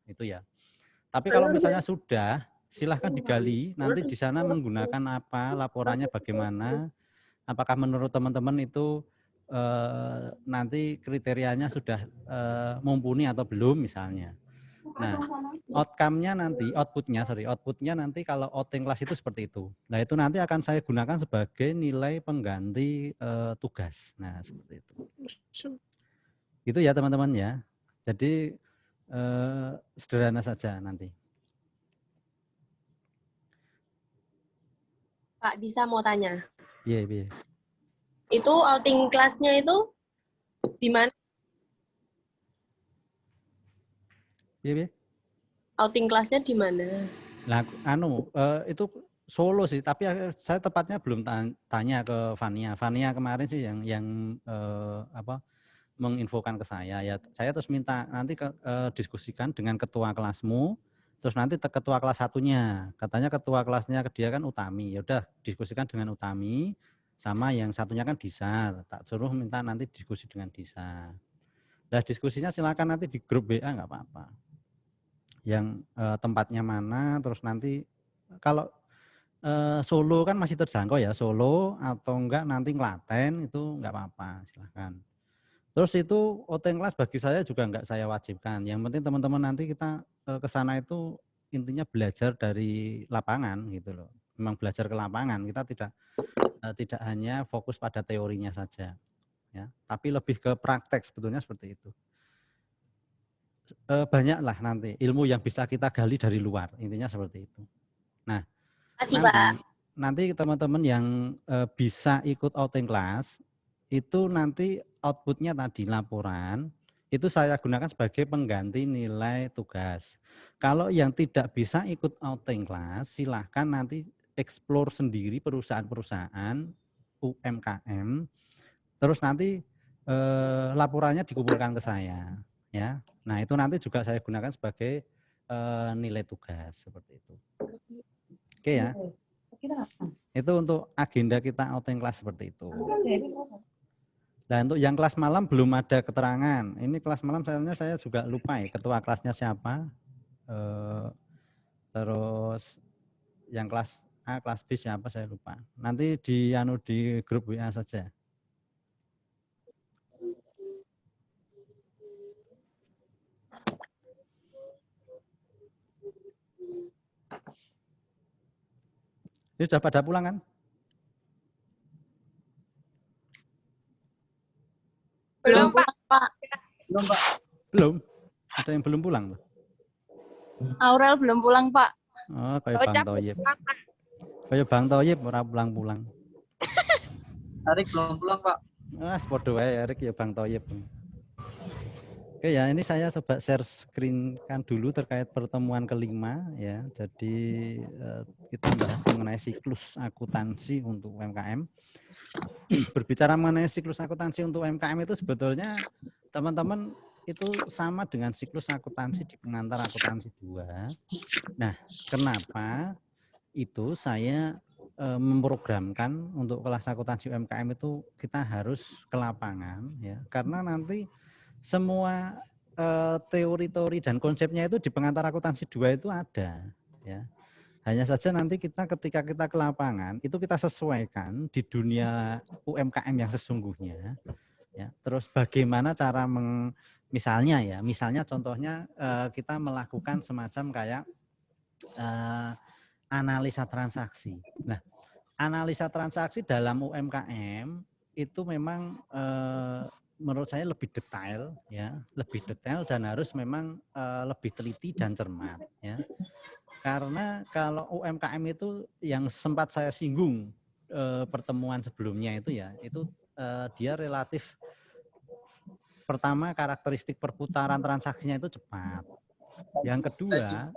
itu ya. Tapi kalau misalnya sudah, silahkan digali, nanti di sana menggunakan apa, laporannya bagaimana, apakah menurut teman-teman itu nanti kriterianya sudah mumpuni atau belum misalnya. Nah, outputnya nanti kalau outing class itu seperti itu. Nah, itu nanti akan saya gunakan sebagai nilai pengganti tugas. Nah, seperti itu. Itu ya teman-teman ya. Jadi sederhana saja nanti. Pak Disa mau tanya. Iya, iya. Itu outing kelasnya itu di mana? Iya, iya. Outing kelasnya di mana? Nah, itu Solo sih, tapi saya tepatnya belum tanya ke Fania. Fania kemarin sih yang menginfokan ke saya. Ya, saya terus minta nanti diskusikan dengan ketua kelasmu. Terus nanti ketua kelas satunya, katanya ketua kelasnya dia kan Utami. Ya udah diskusikan dengan Utami, sama yang satunya kan Disa. Tak suruh minta nanti diskusi dengan Disa. Nah, diskusinya silakan nanti di grup WA nggak apa-apa. Yang tempatnya mana, terus nanti kalau Solo kan masih terjangkau ya, Solo atau enggak nanti Klaten itu enggak apa-apa, silahkan. Terus itu outing class bagi saya juga enggak saya wajibkan. Yang penting teman-teman nanti kita ke sana itu intinya belajar dari lapangan gitu loh. Memang belajar ke lapangan, kita tidak hanya fokus pada teorinya saja ya, tapi lebih ke praktek sebetulnya seperti itu. Banyaklah nanti ilmu yang bisa kita gali dari luar, intinya seperti itu. Nah, nanti teman-teman yang bisa ikut outing class itu nanti outputnya tadi laporan itu saya gunakan sebagai pengganti nilai tugas. Kalau yang tidak bisa ikut outing class silahkan nanti explore sendiri perusahaan-perusahaan UMKM, terus nanti laporannya dikumpulkan ke saya ya. Nah, itu nanti juga saya gunakan sebagai nilai tugas seperti itu. Oke ya. Itu untuk agenda kita outing class seperti itu. Nah, untuk yang kelas malam belum ada keterangan. Ini kelas malam saya juga lupa ya ketua kelasnya siapa. Terus yang kelas A, kelas B siapa saya lupa. Nanti di grup WA saja. Ini sudah pada pulang kan? Belum, Pak. Belum, Pak. Belum? Ada yang belum pulang? Aurel belum pulang, Pak. Oh, kayak Bang Toyib. Kayak Bang Toyib ora pulang-pulang. Erik belum pulang, Pak. Podo wae Erik ya Bang Toyib. Oke ya, ini saya coba share screen kan dulu terkait pertemuan kelima ya. Jadi kita bahas mengenai siklus akuntansi untuk UMKM. Berbicara mengenai siklus akuntansi untuk UMKM itu sebetulnya teman-teman itu sama dengan siklus akuntansi di pengantar akuntansi 2. Nah, kenapa itu saya memprogramkan untuk kelas akuntansi UMKM itu kita harus ke lapangan ya, karena nanti semua teori-teori dan konsepnya itu di pengantar akuntansi 2 itu ada ya. Hanya saja nanti ketika kita ke lapangan itu kita sesuaikan di dunia UMKM yang sesungguhnya ya. Terus bagaimana cara misalnya contohnya kita melakukan semacam kayak analisa transaksi. Nah, analisa transaksi dalam UMKM itu memang menurut saya lebih detail ya, lebih detail dan harus memang lebih teliti dan cermat ya. Karena kalau UMKM itu yang sempat saya singgung pertemuan sebelumnya itu ya, itu dia relatif pertama karakteristik perputaran transaksinya itu cepat. Yang kedua,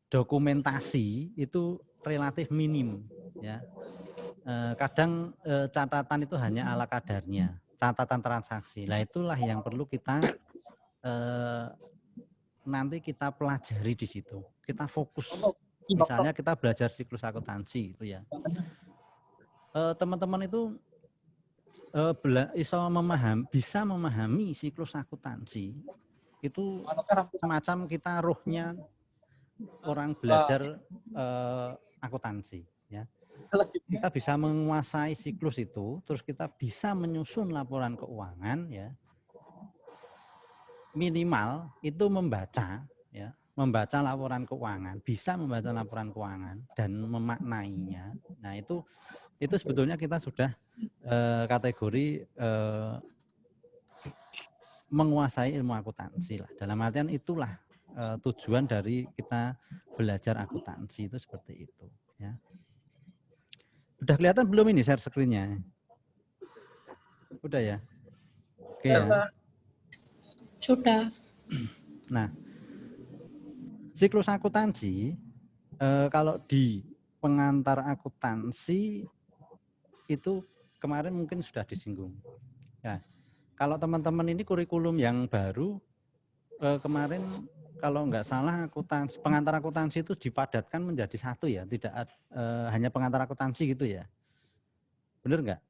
dokumentasi itu relatif minim ya. Kadang catatan itu hanya ala kadarnya, catatan transaksi. Nah, itulah yang perlu kita nanti kita pelajari di situ. Kita fokus. Misalnya kita belajar siklus akuntansi itu ya. Teman-teman itu bisa memahami siklus akuntansi itu semacam kita ruhnya orang belajar akuntansi, ya. Kita bisa menguasai siklus itu, terus kita bisa menyusun laporan keuangan, ya. Minimal itu membaca, ya, membaca laporan keuangan, bisa membaca laporan keuangan dan memaknainya. Nah, itu sebetulnya kita sudah kategori menguasai ilmu akuntansi lah. Dalam artian itulah tujuan dari kita belajar akuntansi itu seperti itu, ya. Udah kelihatan belum ini share screen-nya? Udah ya? Oke ya. Sudah. Nah, siklus akuntansi kalau di pengantar akuntansi itu kemarin mungkin sudah disinggung. Ya, kalau teman-teman ini kurikulum yang baru kemarin kalau nggak salah pengantar akuntansi itu dipadatkan menjadi satu ya, tidak hanya pengantar akuntansi gitu ya, benar nggak?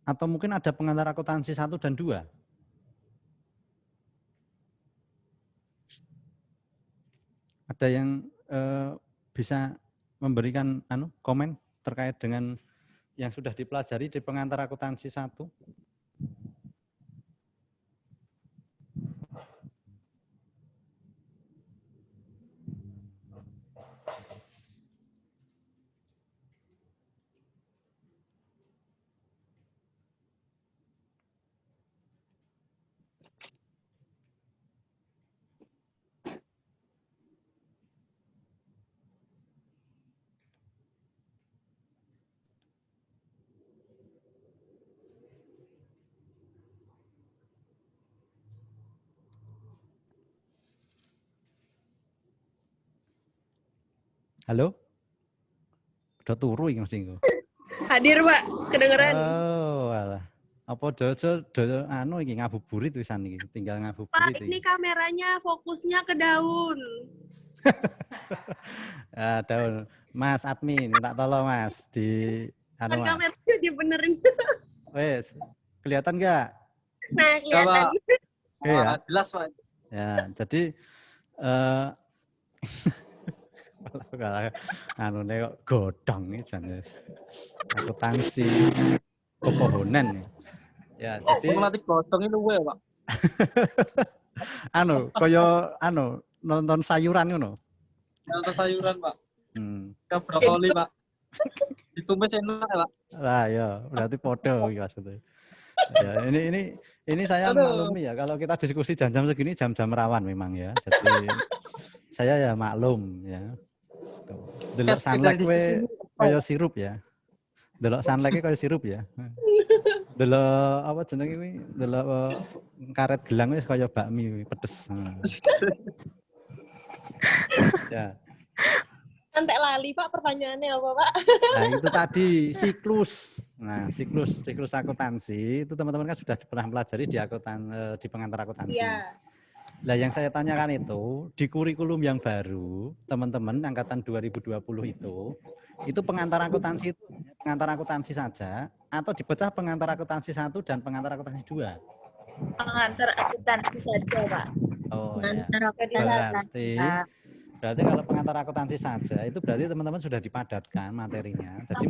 Atau mungkin ada pengantar akuntansi 1 dan 2? Ada yang bisa memberikan komen terkait dengan yang sudah dipelajari di pengantar akuntansi 1? Halo? Udah turu iki mesti engko. Hadir, Pak. Kedengeran. Oh, alah. Apa dojo iki ngabuburit wisan iki, tinggal Pak, ngabuburit ini iki. kameranya fokusnya ke daun. Daun. Mas admin, minta tolong Mas di Kan Mas. kameranya dibenerin. Wes, kelihatan enggak? Nah, kelihatan. Oke ya. Jelas, Pak. Ya, jadi kok godong iki jane. Akuntansi pepohonan. Ya, jadi Ngelatih gotong itu gue, Pak. kaya nonton sayuran ngono. Nonton sayuran, Pak. Ke Hmm. brokoli, Pak. Ditumis enak, Pak. Lah ya, berarti podo iki maksudnya. Ya, ini saya memaklumi ya kalau kita diskusi jam-jam segini jam-jam rawan memang ya. Jadi saya ya maklum ya. Delok sunlight we kaya sirup ya. Delok sunlight kaya sirup ya. Delok apa jenenge kuwi? Delok karet gelang wis kaya bakmi pedes. Ya. Nanti lali, Pak, pertanyaannya apa, Pak? Nah, itu tadi siklus. Nah, siklus akuntansi itu teman-teman kan sudah pernah pelajari di pengantar akuntansi. Iya. Nah, yang saya tanyakan itu di kurikulum yang baru, teman-teman angkatan 2020 itu pengantar akuntansi saja atau dipecah pengantar akuntansi 1 dan pengantar akuntansi 2? Pengantar akuntansi saja, Pak. Oh ya. Pengantar akuntansi Berarti kalau pengantar akuntansi saja itu berarti teman-teman sudah dipadatkan materinya. Jadi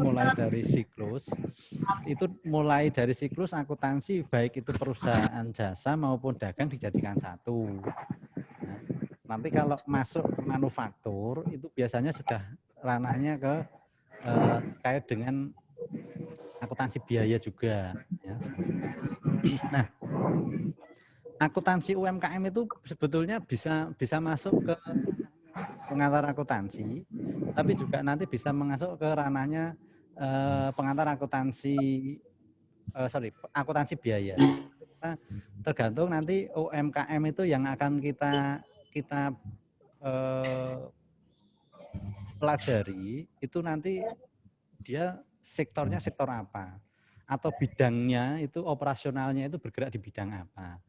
mulai dari siklus akuntansi baik itu perusahaan jasa maupun dagang dijadikan satu. Nah, nanti kalau masuk ke manufaktur itu biasanya sudah ranahnya ke terkait dengan akuntansi biaya juga. Ya. Nah, akuntansi UMKM itu sebetulnya bisa masuk ke pengantar akuntansi, tapi juga nanti bisa masuk ke ranahnya pengantar akuntansi biaya. Nah, tergantung nanti UMKM itu yang akan kita pelajari itu nanti dia sektornya sektor apa atau bidangnya itu operasionalnya itu bergerak di bidang apa.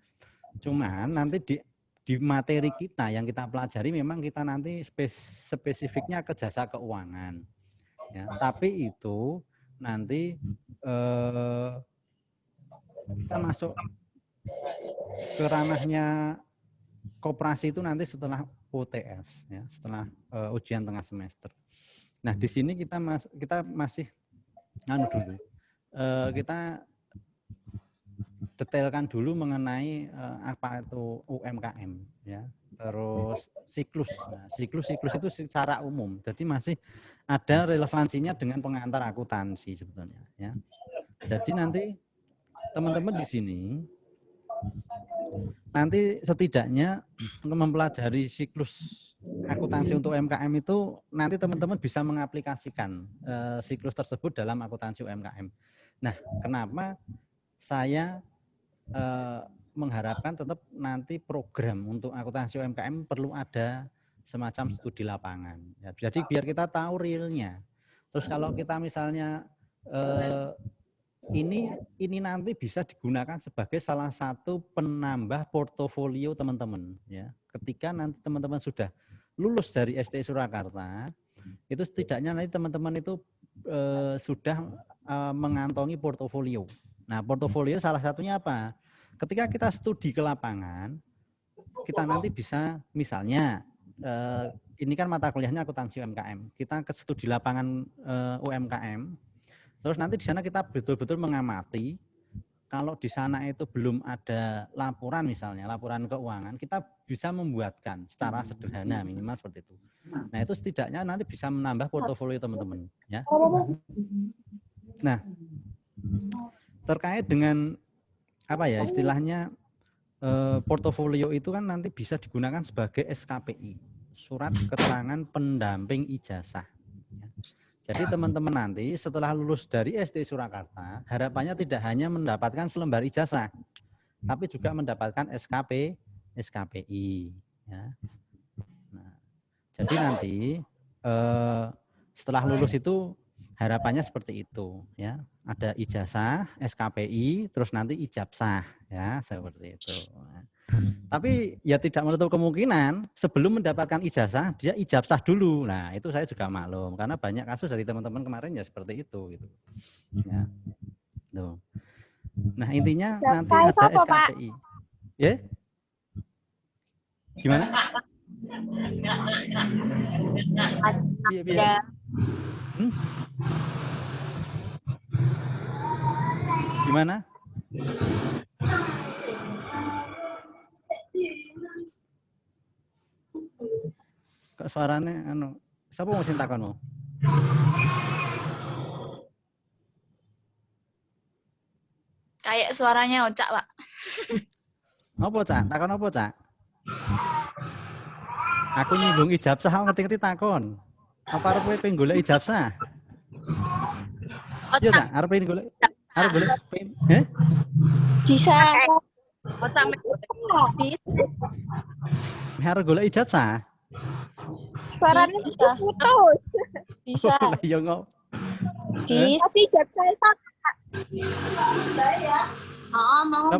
Cuman nanti di materi kita yang kita pelajari memang kita nanti spesifiknya ke jasa keuangan. Ya, tapi itu nanti kita masuk ke ranahnya koperasi itu nanti setelah UTS, ya, setelah ujian tengah semester. Nah, di sini kita masih dulu. Kita detailkan dulu mengenai apa itu UMKM, ya. Terus siklus. Nah, siklus itu secara umum. Jadi masih ada relevansinya dengan pengantar akuntansi sebetulnya, ya. Jadi nanti teman-teman di sini nanti setidaknya mempelajari siklus akuntansi untuk UMKM itu nanti teman-teman bisa mengaplikasikan siklus tersebut dalam akuntansi UMKM. Nah, kenapa saya mengharapkan tetap nanti program untuk akuntansi UMKM perlu ada semacam studi lapangan. Ya, jadi biar kita tahu realnya. Terus kalau kita misalnya ini nanti bisa digunakan sebagai salah satu penambah portofolio teman-teman, ya. Ketika nanti teman-teman sudah lulus dari STI Surakarta, itu setidaknya nanti teman-teman itu sudah mengantongi portofolio. Nah, portofolio salah satunya apa? Ketika kita studi ke lapangan, kita nanti bisa misalnya ini kan mata kuliahnya akuntansi UMKM. Kita ke studi lapangan UMKM. Terus nanti di sana kita betul-betul mengamati, kalau di sana itu belum ada laporan misalnya, laporan keuangan, kita bisa membuatkan secara sederhana minimal seperti itu. Nah, itu setidaknya nanti bisa menambah portofolio teman-teman, ya. Nah, terkait dengan apa ya istilahnya portofolio itu kan nanti bisa digunakan sebagai SKPI, surat keterangan pendamping ijazah. Jadi teman-teman nanti setelah lulus dari SD Surakarta, harapannya tidak hanya mendapatkan selembar ijazah, tapi juga mendapatkan SKPI. Ya. Nah, jadi nanti setelah lulus itu harapannya seperti itu, ya. Ada ijazah, SKPI, terus nanti ijabsah, ya, seperti itu. Nah, tapi ya tidak menutup kemungkinan sebelum mendapatkan ijazah dia ijabsah dulu. Nah, itu saya juga maklum karena banyak kasus dari teman-teman kemarin ya seperti itu gitu. Ya. Tuh. Nah, intinya nanti ada SKPI. Ya? Gimana? Iya. Gimana? Kok suaranya siapa mau sintakanmu? Kayak suaranya Ocak, Pak. Apa, Cak? Takon apa, Cak? Aku nyinggung ijabsah, aku ngerti-ngerti takon. Apa arep kowe pengen golek ijabsah? Iya, Cak, arep pengen golek. Arep golek pengen. Bisa. Ocak arep golek ijabsah. Suaranya putus. Bisa. Ya ngop. Tapi ijabsah mau.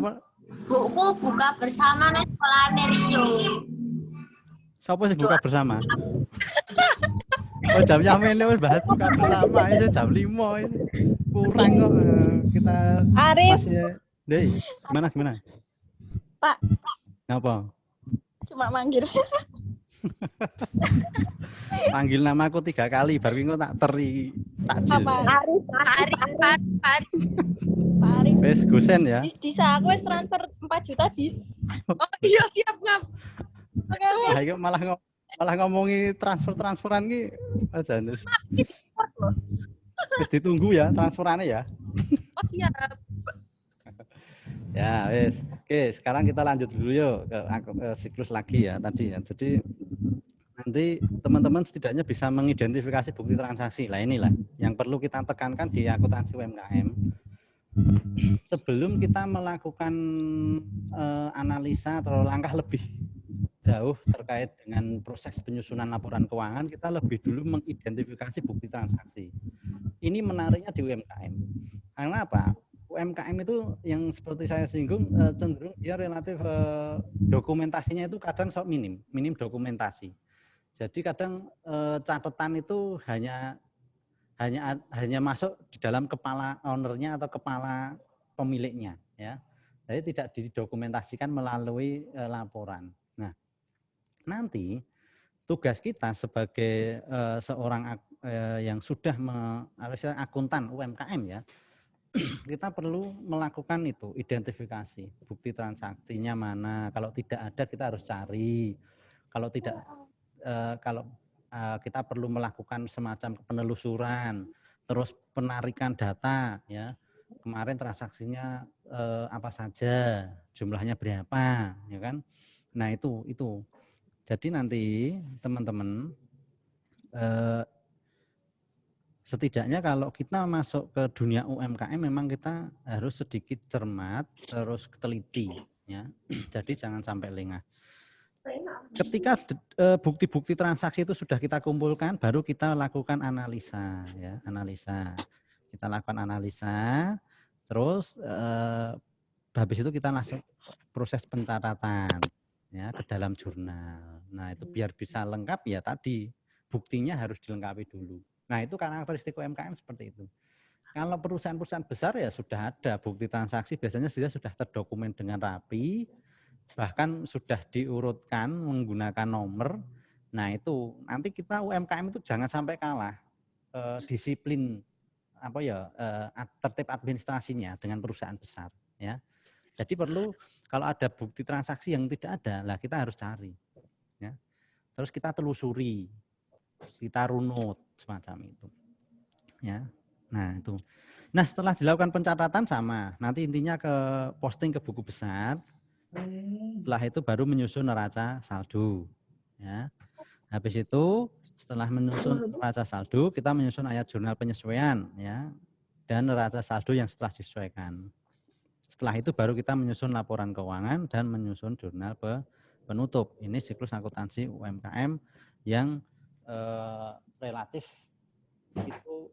Buku buka bersama nih sekolah Rio. Siapa sih buka bersama? Oh, jamnya ini bahas buka bersama ini jam 5 ini. Kurang kok kita Arif. masih Dei, gimana? Pak. Apa? Cuma manggil. Panggil nama aku 3 kali, baru engko tak teri takjil. Arif. Pak Arif. Wes gosen ya. Bisa aku wis transfer 4 juta dis. Oh iya siap ngap. Nah, itu malah ngomongi transferan ki aja nus. Wis ditunggu ya transferannya ya. Oh siap. Ya, wes. Oke, sekarang kita lanjut dulu yuk ke siklus lagi ya tadi ya. Jadi nanti teman-teman setidaknya bisa mengidentifikasi bukti transaksi. Lah inilah yang perlu kita tekankan di akuntansi UMKM. Sebelum kita melakukan analisa atau langkah lebih jauh terkait dengan proses penyusunan laporan keuangan, kita lebih dulu mengidentifikasi bukti transaksi. Ini menariknya di UMKM. Karena apa? UMKM itu yang seperti saya singgung cenderung dia relatif dokumentasinya itu kadang sok minim dokumentasi. Jadi kadang catatan itu hanya masuk di dalam kepala ownernya atau kepala pemiliknya, ya. Jadi tidak didokumentasikan melalui laporan. Nah, nanti tugas kita sebagai seorang yang sudah akuntan UMKM ya, kita perlu melakukan itu, identifikasi bukti transaksinya mana. Kalau tidak ada kita harus cari. Kalau tidak, kita perlu melakukan semacam penelusuran, terus penarikan data ya. Kemarin transaksinya apa saja, jumlahnya berapa, ya kan? Nah itu. Jadi nanti teman-teman setidaknya kalau kita masuk ke dunia UMKM memang kita harus sedikit cermat, terus teliti ya. Jadi jangan sampai lengah. Ketika bukti-bukti transaksi itu sudah kita kumpulkan, baru kita lakukan analisa ya, analisa. Kita lakukan analisa, terus habis itu kita langsung proses pencatatan ya ke dalam jurnal. Nah, itu biar bisa lengkap ya tadi buktinya harus dilengkapi dulu. Nah, itu karakteristik UMKM seperti itu. Kalau perusahaan-perusahaan besar ya sudah ada bukti transaksi, biasanya sudah terdokumen dengan rapi, bahkan sudah diurutkan menggunakan nomor. Nah, itu nanti kita UMKM itu jangan sampai kalah disiplin tertib administrasinya dengan perusahaan besar ya. Jadi perlu kalau ada bukti transaksi yang tidak ada, lah kita harus cari ya. Terus kita telusuri, kita runut semacam itu ya. Nah itu. Nah setelah dilakukan pencatatan sama, nanti intinya ke posting ke buku besar. Setelah itu baru menyusun neraca saldo ya. Habis itu setelah menyusun neraca saldo, kita menyusun ayat jurnal penyesuaian ya, dan neraca saldo yang setelah disesuaikan. Setelah itu baru kita menyusun laporan keuangan dan menyusun jurnal penutup. Ini siklus akuntansi UMKM yang relatif itu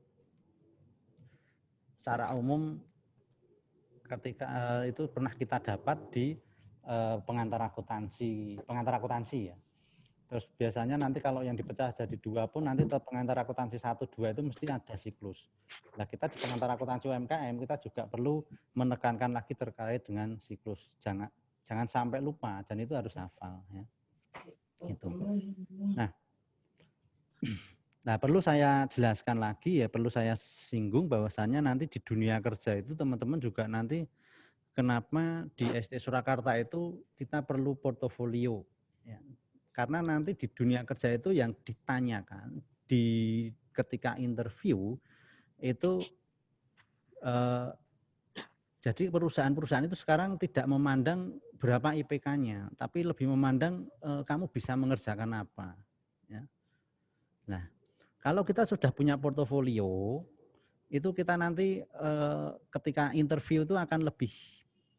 secara umum ketika itu pernah kita dapat di pengantar akuntansi ya. Terus biasanya nanti kalau yang dipecah jadi 2 pun nanti pengantar akuntansi 1, 2 itu mesti ada siklus. Nah kita di pengantar akuntansi UMKM kita juga perlu menekankan lagi terkait dengan siklus. Jangan sampai lupa dan itu harus hafal ya. Gitu. Nah perlu saya jelaskan lagi ya, perlu saya singgung bahwasannya nanti di dunia kerja itu teman-teman juga nanti kenapa di ST Surakarta itu kita perlu portofolio ya. Karena nanti di dunia kerja itu yang ditanyakan ketika interview itu jadi perusahaan-perusahaan itu sekarang tidak memandang berapa IPK-nya, tapi lebih memandang kamu bisa mengerjakan apa. Ya. Nah, kalau kita sudah punya portofolio, itu kita nanti ketika interview itu akan lebih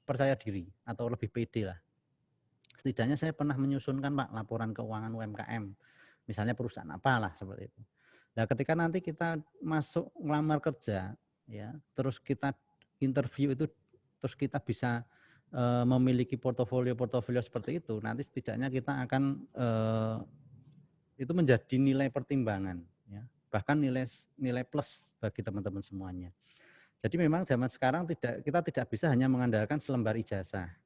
percaya diri atau lebih pede lah. Setidaknya saya pernah menyusunkan Pak laporan keuangan UMKM, misalnya perusahaan apalah seperti itu. Nah ketika nanti kita masuk ngelamar kerja, ya, terus kita interview itu, terus kita bisa memiliki portofolio seperti itu, nanti setidaknya kita akan itu menjadi nilai pertimbangan, ya, bahkan nilai plus bagi teman-teman semuanya. Jadi memang zaman sekarang kita tidak bisa hanya mengandalkan selembar ijazah.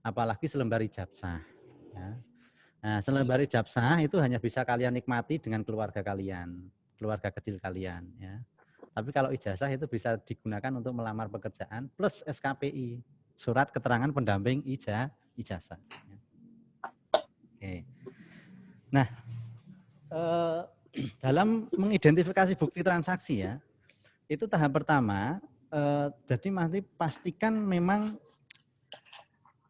Apalagi selembar ijazah. Ya. Nah, selembar ijazah itu hanya bisa kalian nikmati dengan keluarga kalian, keluarga kecil kalian. Ya. Tapi kalau ijazah itu bisa digunakan untuk melamar pekerjaan plus SKPI, surat keterangan pendamping ijazah. Ya. Oke. Nah, dalam mengidentifikasi bukti transaksi ya, itu tahap pertama. Jadi nanti pastikan memang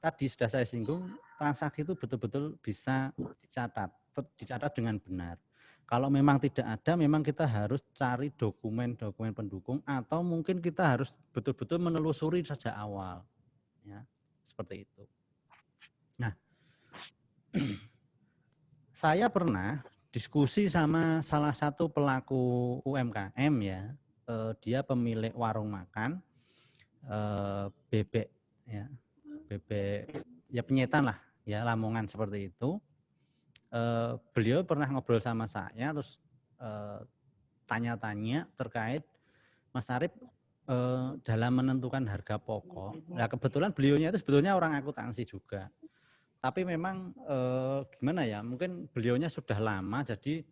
tadi sudah saya singgung, transaksi itu betul-betul bisa dicatat dengan benar. Kalau memang tidak ada, memang kita harus cari dokumen-dokumen pendukung atau mungkin kita harus betul-betul menelusuri sejak awal. Ya, seperti itu. Nah, saya pernah diskusi sama salah satu pelaku UMKM ya, dia pemilik warung makan bebek ya. Bebek ya penyetan lah ya, Lamongan seperti itu. Beliau pernah ngobrol sama saya terus tanya-tanya terkait Mas Arif dalam menentukan harga pokok, ya kebetulan beliaunya itu sebetulnya orang akuntansi juga. Tapi memang gimana ya, mungkin beliaunya sudah lama, jadi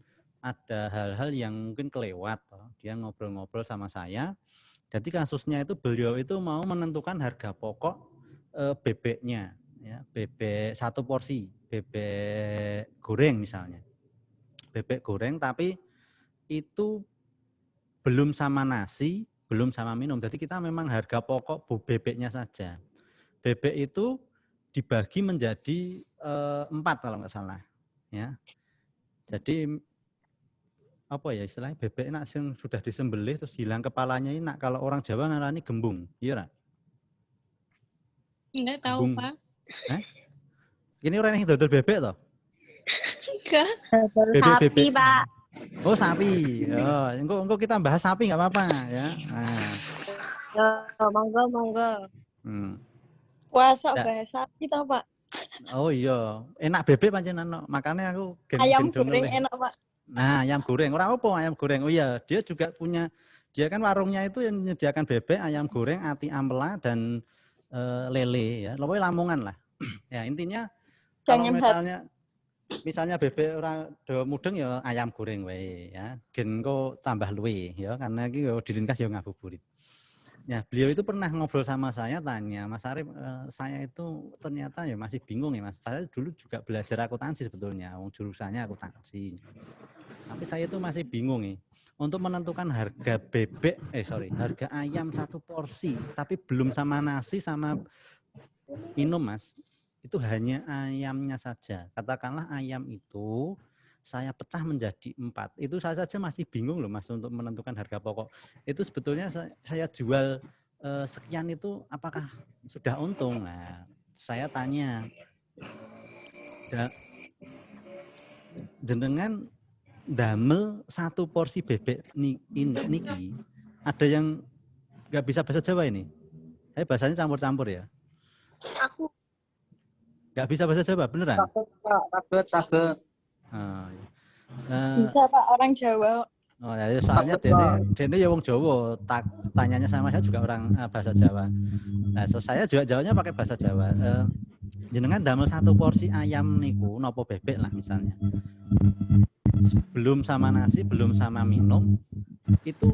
ada hal-hal yang mungkin kelewat. Dia ngobrol-ngobrol sama saya. Jadi kasusnya itu beliau itu mau menentukan harga pokok bebeknya, ya, bebek satu porsi, bebek goreng misalnya. Bebek goreng tapi itu belum sama nasi, belum sama minum. Jadi kita memang harga pokok bebeknya saja. Bebek itu dibagi menjadi 4 kalau nggak salah, ya. Jadi apa ya istilahnya, bebek nak yang sudah disembelih terus hilang kepalanya ini, nak kalau orang Jawa ngarani gembung, iya Ra? Enggak tahu, Gembung. Pak. Ini orang yang dodol bebek toh? Enggak. Sapi, Pak. Oh sapi. Oh, engko kita bahas sapi nggak apa-apa ya. Nah. Ya, monggo. Puasa Ya. bahas sapi toh, Pak. Oh iya, enak bebek pancen ano. Makanya aku Ayam gendong goreng oleh. enak, Pak. Nah, ayam goreng. Ora apa ayam goreng. Oh iya, dia juga punya, dia kan warungnya itu yang menyediakan bebek, ayam goreng, ati ampela dan lele ya. Pokoknya Lamongan lah. Ya, intinya kalau misalnya bebek ora do mudeng ya ayam goreng wae ya. Gen kok tambah luwe ya, karena iki yo diringkas yo ngabuburit. Ya, beliau itu pernah ngobrol sama saya, tanya, Mas Arif, saya itu ternyata ya masih bingung ya Mas. Saya dulu juga belajar akuntansi sebetulnya, jurusannya akuntansi. Tapi saya itu masih bingung nih, untuk menentukan harga harga ayam satu porsi, tapi belum sama nasi sama minum Mas. Itu hanya ayamnya saja. Katakanlah ayam itu saya pecah menjadi 4. Itu saya saja masih bingung loh Mas untuk menentukan harga pokok. Itu sebetulnya saya jual sekian itu apakah sudah untung? Nah, saya tanya, jenengan damel satu porsi bebek niki, ada yang nggak bisa bahasa Jawa ini? Bahasanya campur-campur ya? Aku nggak bisa bahasa Jawa, beneran? Saged. Bisa, Pak, orang Jawa. Oh ya, soalnya dene ya wong Jawa, tanyanya sama saya juga orang bahasa Jawa. Nah, saya juga jawabnya pakai bahasa Jawa. Jenengan damel satu porsi ayam niku nopo bebek lah misalnya. Belum sama nasi, belum sama minum, itu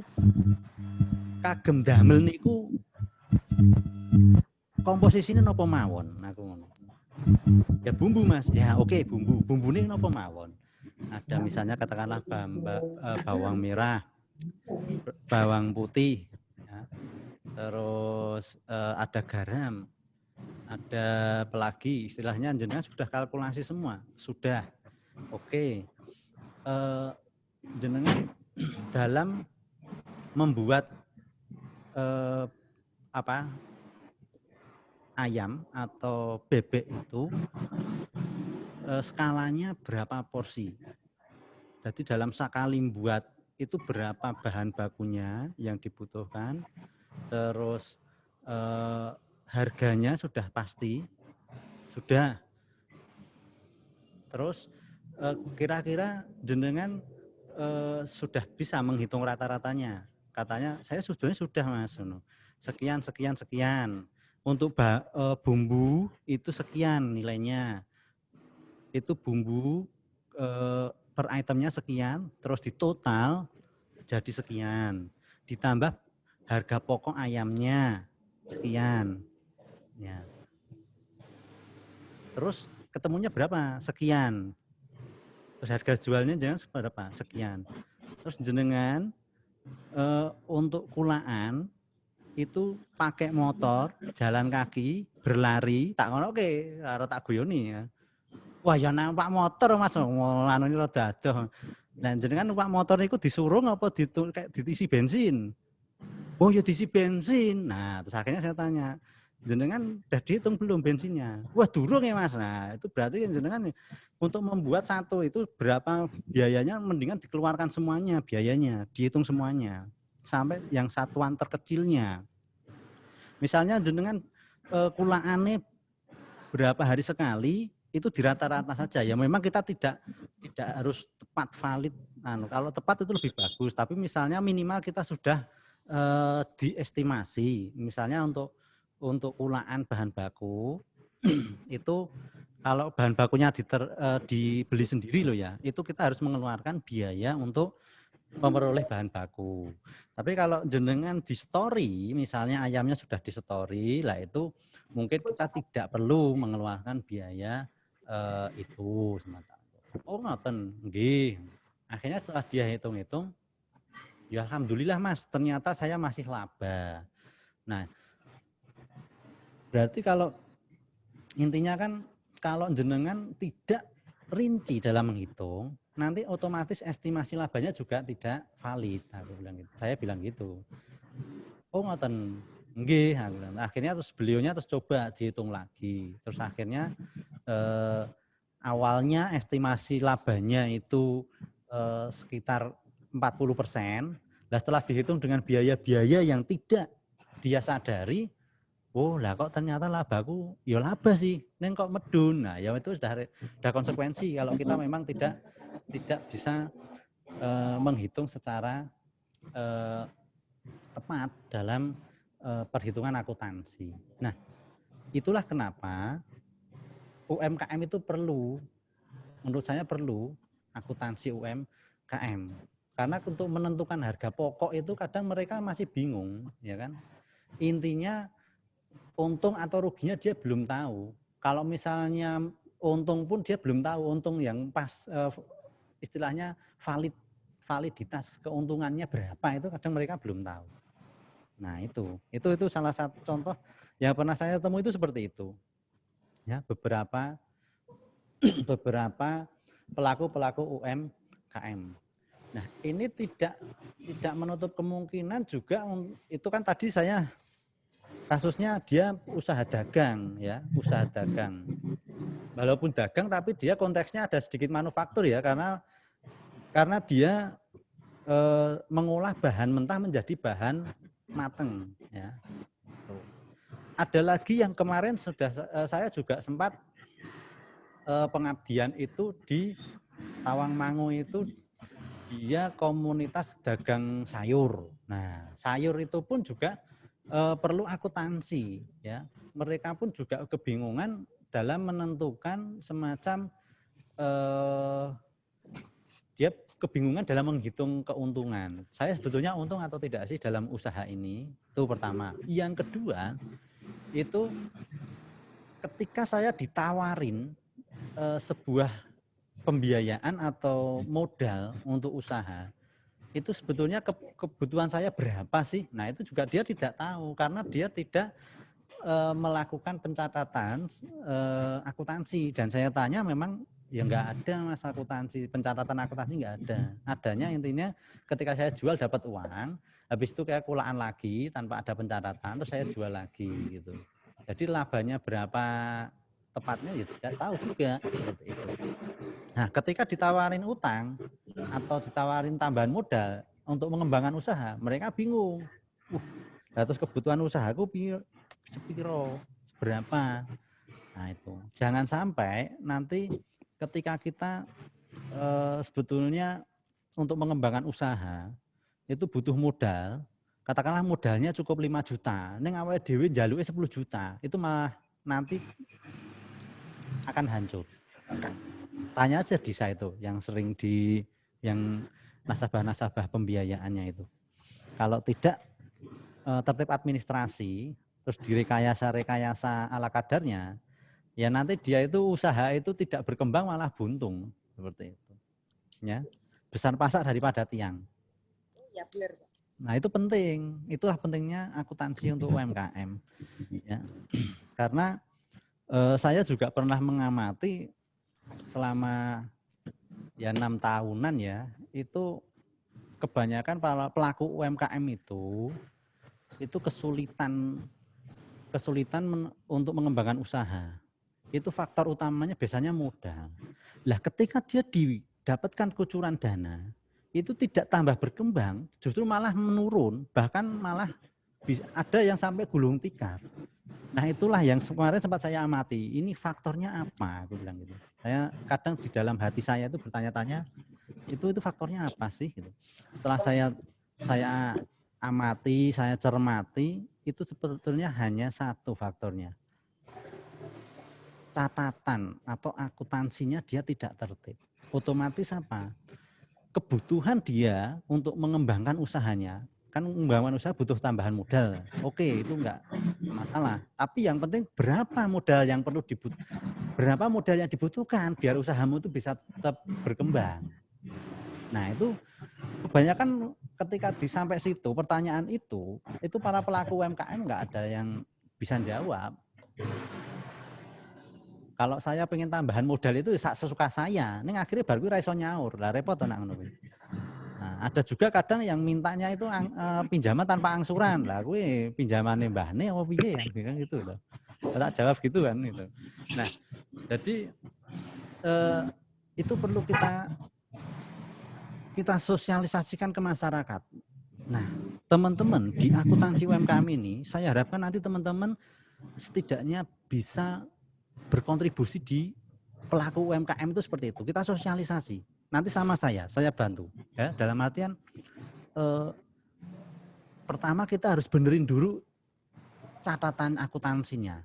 kagem damel niku komposisinya nopo mawon, aku ngono. Ya bumbu Mas, ya oke, bumbu ini nopo mawon. Ada misalnya katakanlah bawang merah, bawang putih, ya. Terus ada garam, ada pelagi, istilahnya jenengan sudah kalkulasi semua, sudah oke. Jenengan dalam membuat ayam atau bebek itu skalanya berapa porsi. Jadi dalam sekali buat itu berapa bahan bakunya yang dibutuhkan. Terus harganya sudah pasti. Sudah. Terus kira-kira jenengan sudah bisa menghitung rata-ratanya. Katanya saya sebetulnya sudah Mas. Sekian. Untuk bumbu itu sekian nilainya. Itu bumbu per itemnya sekian, terus di total jadi sekian. Ditambah harga pokok ayamnya sekian. Ya. Terus ketemunya berapa? Sekian. Terus harga jualnya jangan berapa? Sekian. Terus jenengan untuk kulaan itu pakai motor, jalan kaki, berlari, tak ngono oke, karo tak guyoni ya. Wah ya numpak motor Mas, anu ini rada adoh. Nah jenengan numpak motor niku disuruh apa diisi bensin? Oh ya diisi bensin. Nah terus akhirnya saya tanya, jenengan udah dihitung belum bensinnya? Wah durung ya Mas. Nah itu berarti jenengan untuk membuat satu itu berapa biayanya, mendingan dikeluarkan semuanya biayanya, dihitung semuanya. Sampai yang satuan terkecilnya. Misalnya jenengan kulaane berapa hari sekali, itu di rata-rata saja. Ya memang kita tidak harus tepat valid. Kalau tepat itu lebih bagus, tapi misalnya minimal kita sudah diestimasi. Misalnya untuk kulaan bahan baku itu kalau bahan bakunya dibeli sendiri loh ya, itu kita harus mengeluarkan biaya untuk memperoleh bahan baku. Tapi kalau jenengan di story, misalnya ayamnya sudah di story, lah itu mungkin kita tidak perlu mengeluarkan biaya itu semacam itu. Oh ngoten, nggih. Akhirnya setelah dia hitung-hitung, ya alhamdulillah Mas, ternyata saya masih laba. Nah, berarti kalau intinya kan kalau jenengan tidak rinci dalam menghitung, nanti otomatis estimasi labanya juga tidak valid. Aku bilang gitu. Saya bilang gitu. Oh ngoten, nggih. Aku bilang. Akhirnya terus beliaunya terus coba dihitung lagi. Terus akhirnya awalnya estimasi labanya itu sekitar 40%. Nah, setelah dihitung dengan biaya-biaya yang tidak dia sadari, oh lah kok ternyata labaku ya laba sih, neng kok medun. Nah ya itu sudah konsekuensi kalau kita memang tidak bisa menghitung secara tepat dalam perhitungan akuntansi. Nah itulah kenapa UMKM itu perlu, menurut saya perlu akuntansi UMKM. Karena untuk menentukan harga pokok itu kadang mereka masih bingung, ya kan? Intinya untung atau ruginya dia belum tahu. Kalau misalnya untung pun dia belum tahu untung yang pas istilahnya validitas keuntungannya berapa itu kadang mereka belum tahu. Nah, itu salah satu contoh yang pernah saya temui itu seperti itu. Ya, beberapa pelaku UMKM. Nah, ini tidak menutup kemungkinan juga itu kan tadi saya kasusnya dia usaha dagang ya, usaha dagang. Walaupun dagang tapi dia konteksnya ada sedikit manufaktur ya karena dia mengolah bahan mentah menjadi bahan mateng ya. Tuh. Ada lagi yang kemarin sudah saya juga sempat pengabdian itu di Tawangmangu itu dia komunitas dagang sayur. Nah, sayur itu pun juga perlu akuntansi ya. Mereka pun juga kebingungan dalam menentukan semacam dia kebingungan dalam menghitung keuntungan. Saya sebetulnya untung atau tidak sih dalam usaha ini? Itu pertama. Yang kedua, itu ketika saya ditawarin sebuah pembiayaan atau modal untuk usaha, itu sebetulnya kebutuhan saya berapa sih? Nah itu juga dia tidak tahu karena dia tidak melakukan pencatatan akuntansi. Dan saya tanya memang ya nggak ada mas akuntansi, pencatatan akuntansi nggak ada. Adanya intinya ketika saya jual dapat uang, habis itu kayak kulaan lagi tanpa ada pencatatan, terus saya jual lagi gitu. Jadi labanya berapa tepatnya ya tidak tahu juga seperti itu. Nah, ketika ditawarin utang atau ditawarin tambahan modal untuk mengembangkan usaha, mereka bingung. Terus kebutuhan usahaku sepiro, berapa? Nah itu, jangan sampai nanti ketika kita sebetulnya untuk mengembangkan usaha itu butuh modal, katakanlah modalnya cukup 5 juta, neng awake dhewe njaluke 10 juta, itu malah nanti akan hancur. Tanya aja di saya itu yang sering yang nasabah-nasabah pembiayaannya itu. Kalau tidak tertib administrasi, terus direkayasa ala kadarnya, ya nanti dia itu usaha itu tidak berkembang malah buntung seperti itu. Ya, besar pasak daripada tiang. Ya benar. Nah itu penting, itulah pentingnya akuntansi untuk UMKM. Ya, karena saya juga pernah mengamati selama ya 6 tahunan ya, itu kebanyakan para pelaku UMKM itu kesulitan untuk mengembangkan usaha. Itu faktor utamanya biasanya modal. Lah ketika dia didapatkan kucuran dana, itu tidak tambah berkembang, justru malah menurun, bahkan malah ada yang sampai gulung tikar. Nah itulah yang kemarin sempat saya amati, ini faktornya apa? Aku bilang gitu. Saya kadang di dalam hati saya itu bertanya-tanya, itu faktornya apa sih? Gitu. Setelah saya amati, saya cermati, itu sebetulnya hanya satu faktornya. Catatan atau akuntansinya dia tidak tertib. Otomatis apa? Kebutuhan dia untuk mengembangkan usahanya, kan mengembangkan usaha butuh tambahan modal. Oke, itu enggak masalah. Tapi yang penting berapa modal yang berapa modal yang dibutuhkan biar usahamu itu bisa tetap berkembang. Nah, itu kebanyakan ketika sampai situ pertanyaan itu para pelaku UMKM enggak ada yang bisa jawab. Kalau saya pengen tambahan modal itu sesuka saya, ini akhirnya baru ra iso nyaur, lah repot to nak ngono kuwi. Nah, ada juga kadang yang mintanya itu pinjaman tanpa angsuran. Lah kuwi pinjamane mbahne apa piye kan gitu loh. Tak jawab gitu kan gitu. Nah, jadi itu perlu kita sosialisasikan ke masyarakat. Nah, teman-teman di akuntansi UMKM ini, saya harapkan nanti teman-teman setidaknya bisa berkontribusi di pelaku UMKM itu seperti itu. Kita sosialisasi. Nanti sama saya bantu. Ya, dalam artian pertama kita harus benerin dulu catatan akuntansinya.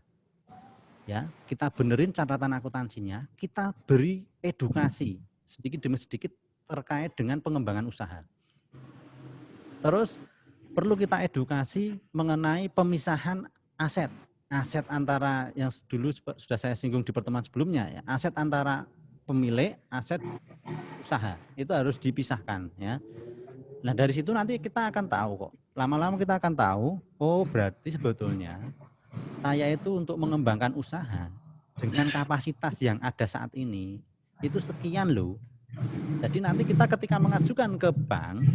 Ya, kita benerin catatan akuntansinya, kita beri edukasi sedikit demi sedikit terkait dengan pengembangan usaha. Terus perlu kita edukasi mengenai pemisahan aset antara yang dulu sudah saya singgung di pertemuan sebelumnya ya, aset antara pemilik, aset usaha itu harus dipisahkan ya. Nah, dari situ nanti kita akan tahu kok. Lama-lama kita akan tahu, oh berarti sebetulnya saya itu untuk mengembangkan usaha dengan kapasitas yang ada saat ini itu sekian loh. Jadi nanti kita ketika mengajukan ke bank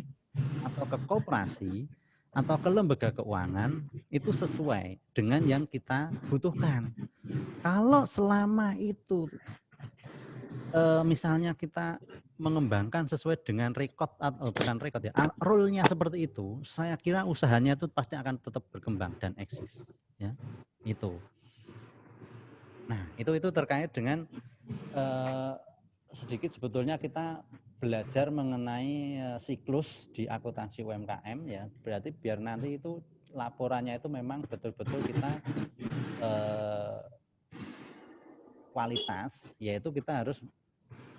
atau ke koperasi atau ke lembaga keuangan itu sesuai dengan yang kita butuhkan. Kalau selama itu misalnya kita mengembangkan sesuai dengan rekod atau bukan rekod ya, rule-nya seperti itu, saya kira usahanya itu pasti akan tetap berkembang dan eksis ya. Itu. Nah, itu terkait dengan sedikit sebetulnya kita belajar mengenai siklus di akuntansi UMKM ya, berarti biar nanti itu laporannya itu memang betul-betul kita kualitas, yaitu kita harus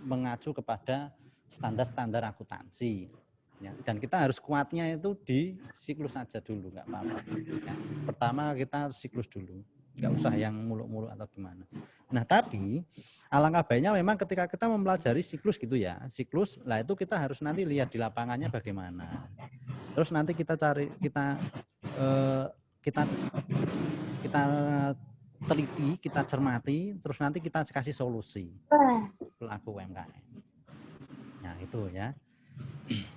mengacu kepada standar-standar akuntansi ya, dan kita harus kuatnya itu di siklus saja dulu, nggak apa-apa ya. Pertama kita siklus dulu, nggak usah yang muluk-muluk atau gimana. Nah, tapi alangkah baiknya memang ketika kita mempelajari siklus gitu ya, siklus lah itu kita harus nanti lihat di lapangannya bagaimana. Terus nanti kita cari, kita teliti, kita cermati, terus nanti kita kasih solusi pelaku UMKM. Nah, itu ya.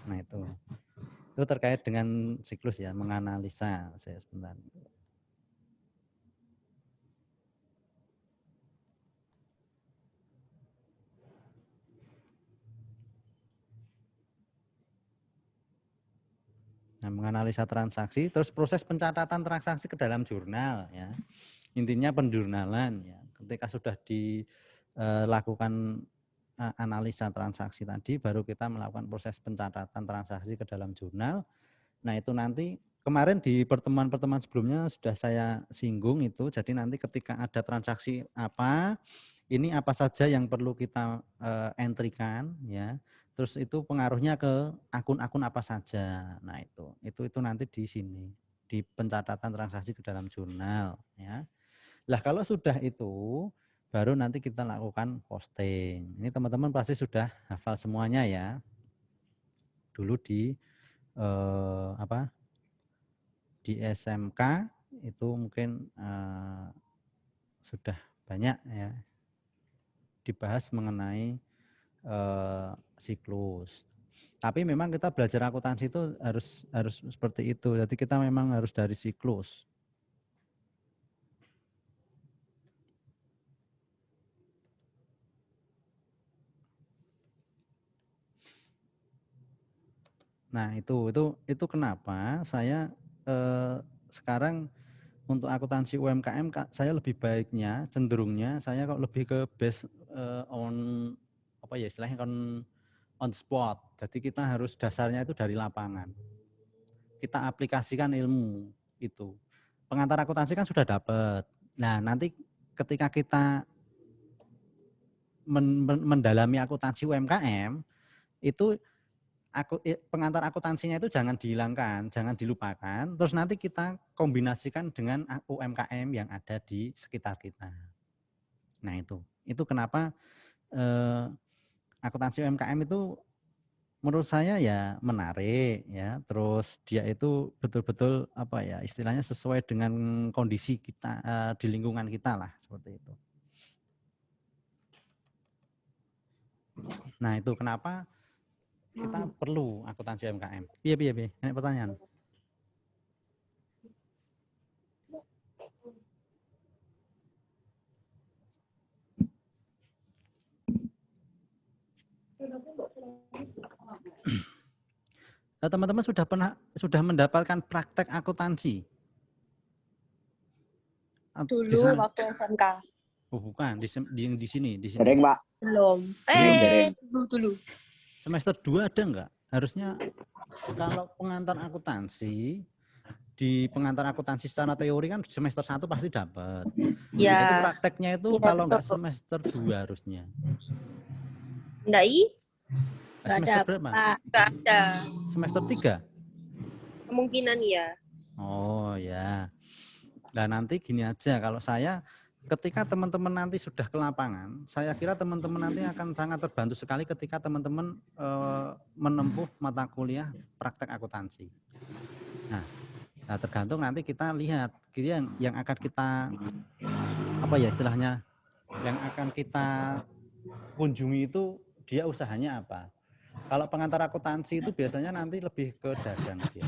Nah, itu terkait dengan siklus ya, menganalisa. Saya sebentar. Nah, menganalisa transaksi, terus proses pencatatan transaksi ke dalam jurnal ya. Intinya penjurnalan ya. Ketika sudah dilakukan analisa transaksi tadi, baru kita melakukan proses pencatatan transaksi ke dalam jurnal. Nah, itu nanti kemarin di pertemuan-pertemuan sebelumnya sudah saya singgung itu. Jadi nanti ketika ada transaksi apa, ini apa saja yang perlu kita entry-kan ya. Terus itu pengaruhnya ke akun-akun apa saja. Nah, itu nanti di sini di pencatatan transaksi ke dalam jurnal ya. Lah kalau sudah itu baru nanti kita lakukan posting. Ini teman-teman pasti sudah hafal semuanya ya. Dulu di di SMK itu mungkin sudah banyak ya dibahas mengenai siklus. Tapi memang kita belajar akuntansi itu harus seperti itu. Jadi kita memang harus dari siklus. Nah, itu kenapa saya sekarang untuk akuntansi UMKM saya lebih baiknya cenderungnya saya kok lebih ke based on apa ya istilahnya on spot. Jadi kita harus dasarnya itu dari lapangan. kita aplikasikan ilmu itu. Pengantar akuntansi kan sudah dapat. Nah, nanti ketika kita mendalami akuntansi UMKM, itu pengantar akuntansinya itu jangan dihilangkan, jangan dilupakan. Terus nanti kita kombinasikan dengan UMKM yang ada di sekitar kita. Nah itu kenapa akuntansi UMKM itu menurut saya ya menarik ya. Terus dia itu betul-betul apa ya istilahnya sesuai dengan kondisi kita di lingkungan kita lah seperti itu. Nah itu kenapa kita perlu akuntansi UMKM. Iya. Ini pertanyaan. Teman-teman sudah mendapatkan praktek akuntansi? Dulu waktu SMK. Oh bukan, di sini. Sering, Pak. Belum. Dulu. Semester 2 ada enggak? Harusnya kalau pengantar akuntansi, di pengantar akuntansi secara teori kan semester 1 pasti dapat. Ya. Itu prakteknya itu Ya, kalau enggak betul. semester 2 harusnya. Enggak, Semester berapa? Enggak ada. Semester 3? Kemungkinan ya. Oh ya. Nah nanti gini aja, kalau saya ketika teman-teman nanti sudah ke lapangan, saya kira teman-teman nanti akan sangat terbantu sekali ketika teman-teman menempuh mata kuliah praktek akuntansi. Nah tergantung nanti kita lihat yang akan kita apa ya istilahnya, yang akan kita kunjungi itu dia usahanya apa. Kalau pengantar akuntansi itu biasanya nanti lebih ke dagang dia.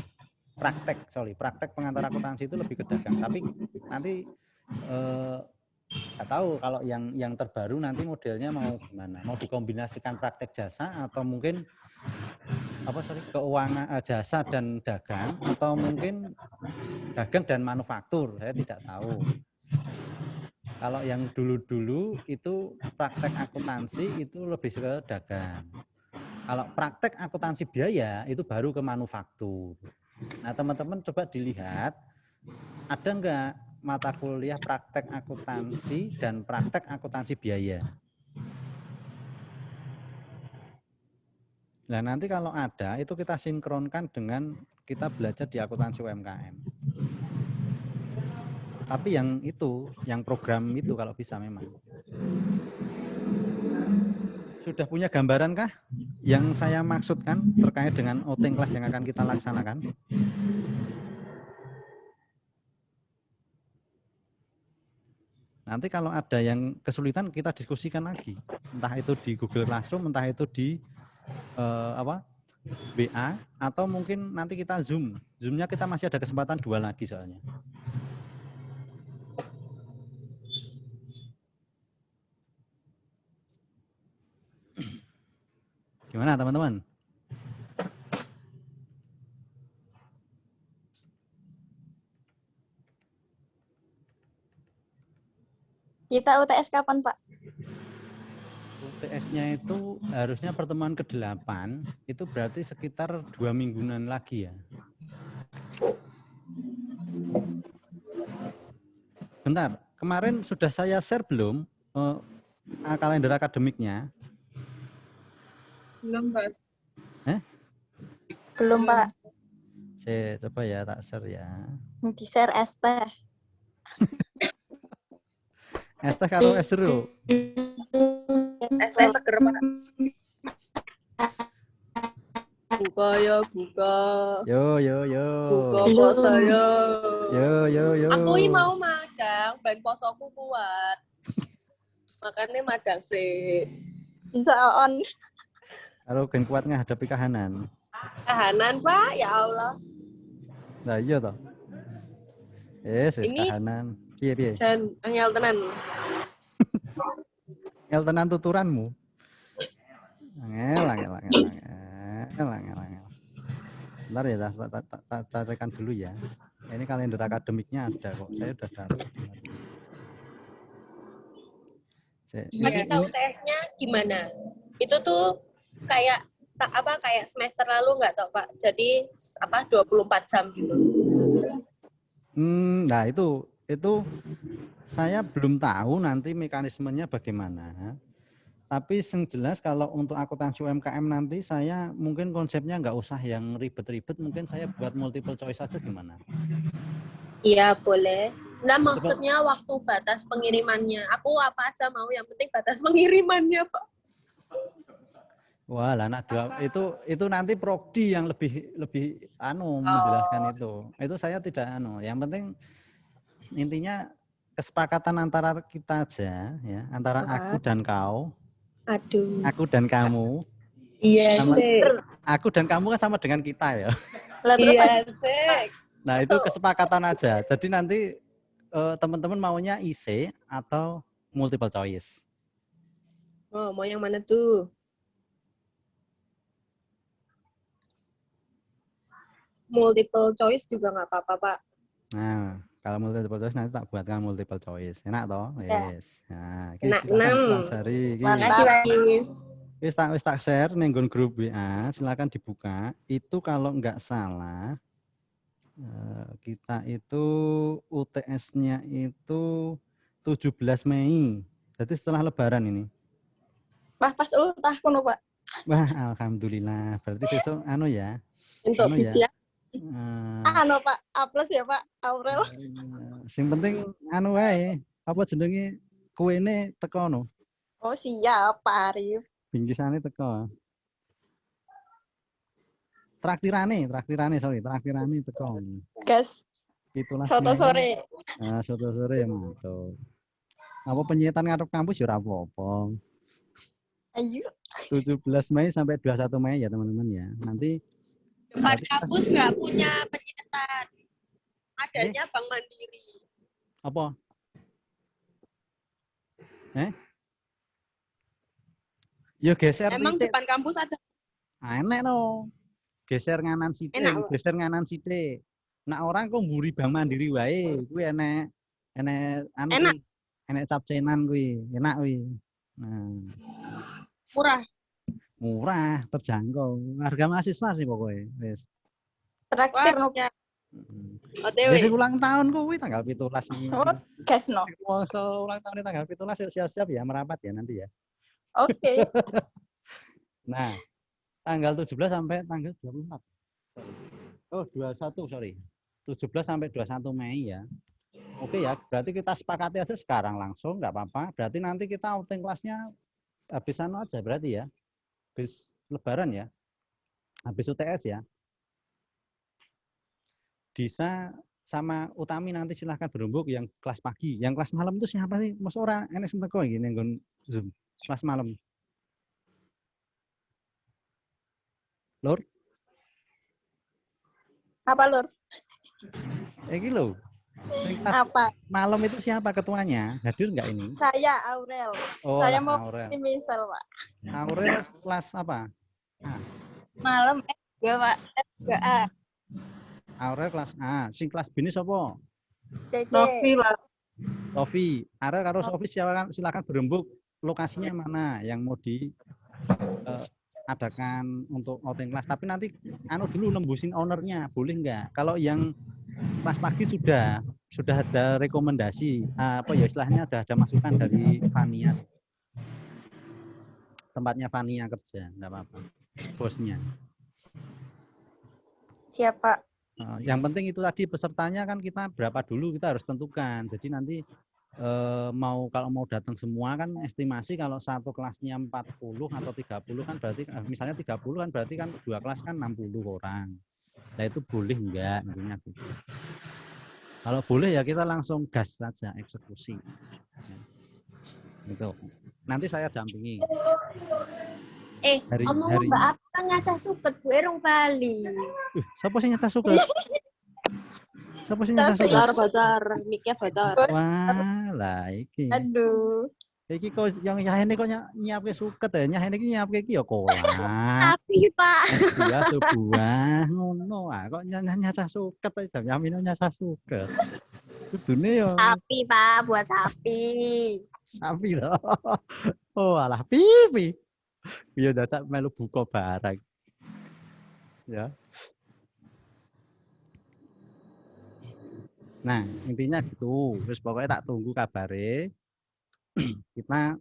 Praktek pengantar akuntansi itu lebih ke dagang. Tapi nanti nggak tahu kalau yang terbaru nanti modelnya mau gimana. Mau dikombinasikan praktek jasa atau mungkin keuangan jasa dan dagang atau mungkin dagang dan manufaktur. Saya tidak tahu. Kalau yang dulu-dulu itu praktek akuntansi itu lebih ke dagang. Kalau praktek akuntansi biaya itu baru ke manufaktur. Nah teman-teman coba dilihat ada enggak mata kuliah praktek akuntansi dan praktek akuntansi biaya. Nah nanti kalau ada itu kita sinkronkan dengan kita belajar di akuntansi UMKM. Tapi yang program itu kalau bisa memang. Sudah punya gambaran kah yang saya maksudkan terkait dengan outing class yang akan kita laksanakan? Nanti kalau ada yang kesulitan kita diskusikan lagi. Entah itu di Google Classroom, entah itu di WA, atau mungkin nanti kita Zoom. Zoom-nya kita masih ada kesempatan 2 lagi soalnya. Gimana teman-teman? Kita UTS kapan, Pak? UTS-nya itu harusnya pertemuan ke-8, itu berarti sekitar 2 mingguan lagi ya. Bentar, kemarin sudah saya share belum kalender akademiknya? Belum, Pak. Belum, Pak. Saya coba ya tak share ya. Di-share ST. ST karo es jeruk. ST seger, Pak. Buka ya, buka. Yo. Buka poso yo. Yo. Aku ini mau magang, ben posoku kuat. Makanya magang sih. Bisa on. Kalau gen kuat menghadapi kahanan. Kahanan, Pak, ya Allah. Nah iya toh. Wis Ini- kahanan. Piye? Jan angel tenan. Angel tenan tuturanmu. Angel. Bentar ya, tak carikan dulu ya. Ini kalender akademiknya ada kok. Saya udah dapat. Kita UTS-nya gimana? Itu tuh kayak kayak semester lalu nggak toh Pak? Jadi 24 jam gitu. Nah itu saya belum tahu nanti mekanismenya bagaimana. Tapi yang jelas kalau untuk akuntansi UMKM nanti saya mungkin konsepnya nggak usah yang ribet-ribet, mungkin saya buat multiple choice aja gimana? Iya boleh. Nah maksudnya waktu batas pengirimannya. Aku apa aja mau, yang penting batas pengirimannya Pak. Wah, lah anak dua itu nanti Prodi yang lebih menjelaskan itu. Itu saya tidak Yang penting intinya kesepakatan antara kita aja ya, antara aku dan kau. Aduh. Aku dan kamu. Iya sih. Aku dan kamu kan sama dengan kita ya. Iya sih. Nah, itu kesepakatan aja. Jadi nanti teman-teman maunya IC atau multiple choice. Oh, mau yang mana tuh? Multiple choice juga nggak apa-apa, Pak. Nah, kalau multiple choice nanti tak buatkan multiple choice. Enak toh? Ya. Yes. Nah, Enak, pelajari. Makasih, Pak. Wis tak share ning nggon grup WA, silakan dibuka. Itu kalau nggak salah kita itu UTS-nya itu 17 Mei. Jadi setelah lebaran ini. Wah, pas ultah kono, Pak. Wah, alhamdulillah. Berarti besok ya. Untuk ya. Pak, A+ ya, Pak. Aurel. Sing penting wae, apa jenenge kuene teko no. Oh, siap, Pak Arif. Bingkisane teko. Traktirane teko. Gas. Itulah. Soto sore. Nah, soto sore mantap. Apa penyitaan ngarep kampus ya ora apa-apa. Ayo. 17 Mei sampai 21 Mei ya teman-teman ya. Nanti depan kampus nggak punya penyitaan. Adanya Bank Mandiri. Apa? Yo geser Emang titik. depan kampus ada? Enak no. Geser nganan sithik, geser nganan sithik. Nah orang kok mburi Bank Mandiri wae, kuwi enek enek capcenan kuwi, enak kuwi. Nah. Murah, terjangkau. Harga mahasiswa sih pokoknya, wis. Traktir no. Ya. Ya sing ulang tahun kuwi tanggal 17 iki. Oh, gas no. Poso ulang tahun tanggal 17 siap-siap ya merapat ya nanti ya. Oke. Nah, tanggal 17 sampai tanggal 24. Oh, 21, sorry. 17 sampai 21 Mei ya. Oke ya, berarti kita sepakati aja sekarang langsung, nggak apa-apa. Berarti nanti kita outing kelasnya habis aja berarti ya. Habis lebaran ya. Habis UTS ya. Disa sama Utami nanti silahkan berembuk yang kelas pagi. Yang kelas malam itu siapa sih? Mas ora enek sing teko iki ning Zoom. Kelas malam. Lur? Apa, Lur? Iki lho. Sing kelas Apa? malam itu siapa ketuanya? Hadir nggak ini? Saya Aurel. Oh, Saya mau Aurel. misal, Pak. Aurel kelas apa? Malam S2, Pak. S2A. Aurel kelas A. Sing kelas B ini sapa? CC. Pak. Sofi. Aurel karo Sofi silakan berembuk. Lokasinya mana yang mau di adakan untuk outing kelas. Tapi nanti dulu nembusin ownernya, boleh nggak? Kalau yang kelas pagi sudah ada rekomendasi istilahnya sudah ada masukan dari Fania. Tempatnya Fania kerja, nggak apa-apa. Bosnya. Siapa? Yang penting itu tadi pesertanya kan kita berapa dulu kita harus tentukan. Jadi nanti kalau mau datang semua kan estimasi kalau satu kelasnya 40 atau 30 kan berarti misalnya 30 kan berarti kan dua kelas kan 60 orang. Nah itu boleh enggak intinya gitu. Kalau boleh ya kita langsung gas saja eksekusi. Gitu. Nanti saya dampingi. Omong Mbak apa kan nyacah suket Bu Erung Bali. Siapa sih nyacah suket? Siapa sih nyacah suket? Bocor, mic-nya bocor. Wah, lah iki. Aduh. Iki kok yang nyahene kok nyiapke suket ya. Nyahene iki nyiapke iki ya kolak. Tapi Pak. Ya sebuah ngono kok nyacah suket aja nyamino nyacah suket. Kudune yo. Sapi Pak, buat sapi. Sapi loh. Oh, alah pipi. Iya dadak melu buka barang. Ya. Nah, intinya gitu. Terus pokoknya tak tunggu kabare. Kita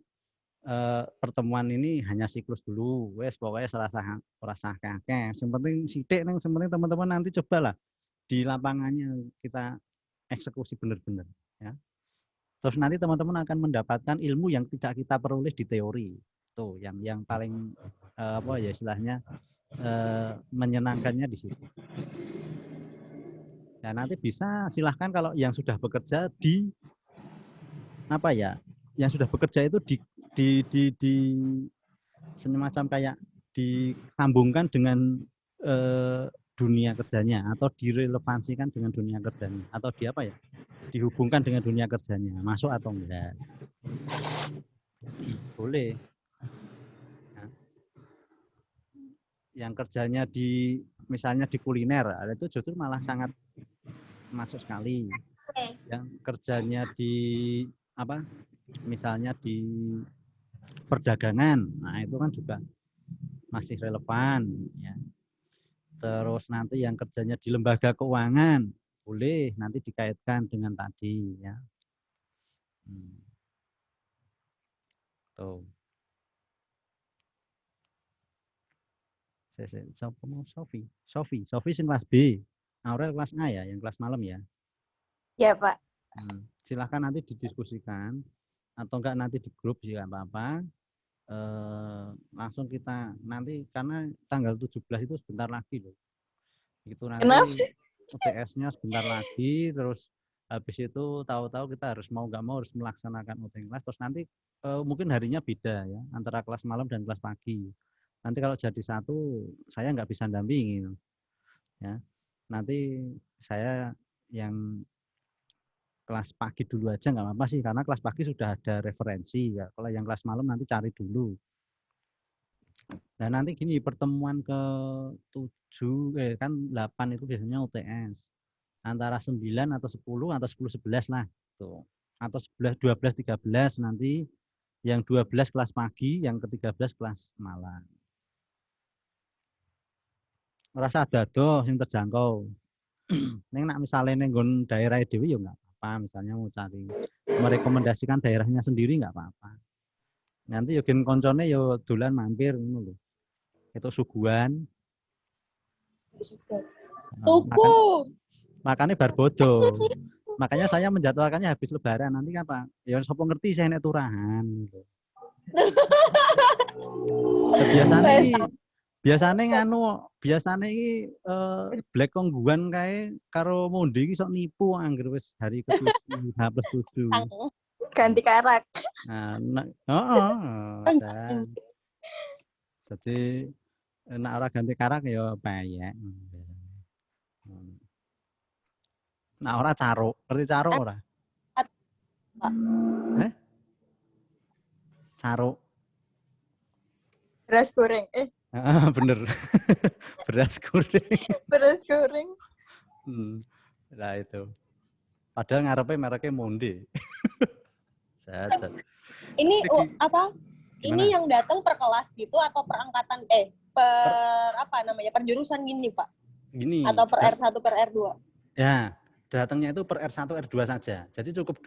pertemuan ini hanya siklus dulu. Wes pokoknya serasa kakek. Yang penting sithik neng, yang penting teman-teman nanti cobalah di lapangannya kita eksekusi benar-benar ya. Terus nanti teman-teman akan mendapatkan ilmu yang tidak kita peroleh di teori. Tuh yang paling apa ya istilahnya menyenangkannya di situ. Ya nanti bisa silahkan kalau yang sudah bekerja di apa ya, yang sudah bekerja itu di semacam kayak disambungkan dengan dunia kerjanya atau direlevansikan dengan dunia kerjanya atau di apa ya, dihubungkan dengan dunia kerjanya, masuk atau enggak. Boleh. Nah, yang kerjanya di misalnya di kuliner, itu justru malah sangat masuk sekali. Yang kerjanya di apa? Misalnya di perdagangan, nah itu kan juga masih relevan ya. Terus nanti yang kerjanya di lembaga keuangan boleh nanti dikaitkan dengan tadi ya. Tuh. Sofi sing kelas B, Aurel kelas A ya, yang kelas malam ya. Ya, Pak. Silahkan nanti didiskusikan atau enggak nanti di grup sih nggak apa-apa. Langsung kita nanti karena tanggal 17 itu sebentar lagi loh. Itu nanti UTS-nya sebentar lagi, terus habis itu tahu-tahu kita harus mau nggak mau harus melaksanakan UTS kelas, terus nanti mungkin harinya beda ya antara kelas malam dan kelas pagi. Nanti kalau jadi satu saya nggak bisa dampingin ya. Nanti saya yang kelas pagi dulu aja nggak apa-apa sih, karena kelas pagi sudah ada referensi ya. Kalau yang kelas malam nanti cari dulu. Nah nanti gini, pertemuan ke 7 kan 8 itu biasanya UTS. Antara 9 atau 10 atau 10-11 lah tuh. Atau 11 12 13 nanti yang 12 kelas pagi, yang ke-13 kelas malam. Rasa dado yang terjangkau. Neng nak misalnya neng daerah dewi ya nggak apa-apa, misalnya mau cari merekomendasikan daerahnya sendiri nggak apa-apa. Nanti yo gen koncone yo dolan mampir ngono lho. Itu suguhan. Tuku. Makanya bar bodo. Makanya saya menjadwalkannya habis lebaran. Nanti kan Pak, ya sapa ngerti saya nek turahan gitu. Biasane iki black kongguan kae karo monde iki sok nipu anggere wis hari ke-7 H+7. Ganti karak. Jadi nek ora ganti karak ya payek. Nah ora caruk, ngerti caruk ora? Caruk. Beras goreng. Bener. Beras goreng. Beras goreng. Nah itu. Padahal ngarepe mereknya Monde. Ini apa? Gimana? Ini yang datang per kelas gitu atau per angkatan per jurusan gini, Pak? Gini. Atau per R1 per R2? Ya, datangnya itu per R1 R2 saja. Jadi cukup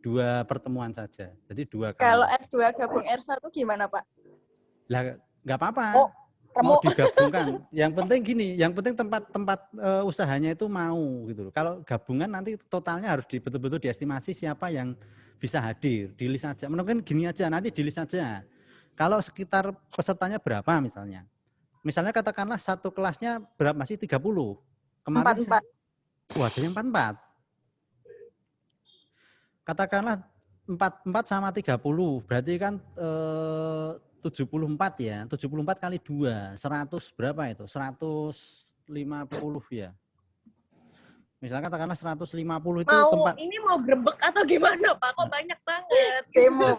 dua pertemuan saja. Jadi 2 kali. Kalau R2 gabung R1 gimana, Pak? Lah nggak apa-apa. Mau digabungkan. Yang penting gini, yang penting tempat usahanya itu mau gitu loh. Kalau gabungan nanti totalnya harus betul-betul diestimasi siapa yang bisa hadir, di list aja. Mungkin gini aja, nanti di list aja. Kalau sekitar pesertanya berapa misalnya. Misalnya katakanlah satu kelasnya berapa masih 30. Kemarin 44. Wah, ada yang 44. Katakanlah 44 sama 30, berarti kan 74 ya. 74 kali 2, 100 berapa itu? 150 ya. Misalnya katakanlah 150 itu tempat. Ini mau grebek atau gimana, Pak? Kok banyak banget? Demo.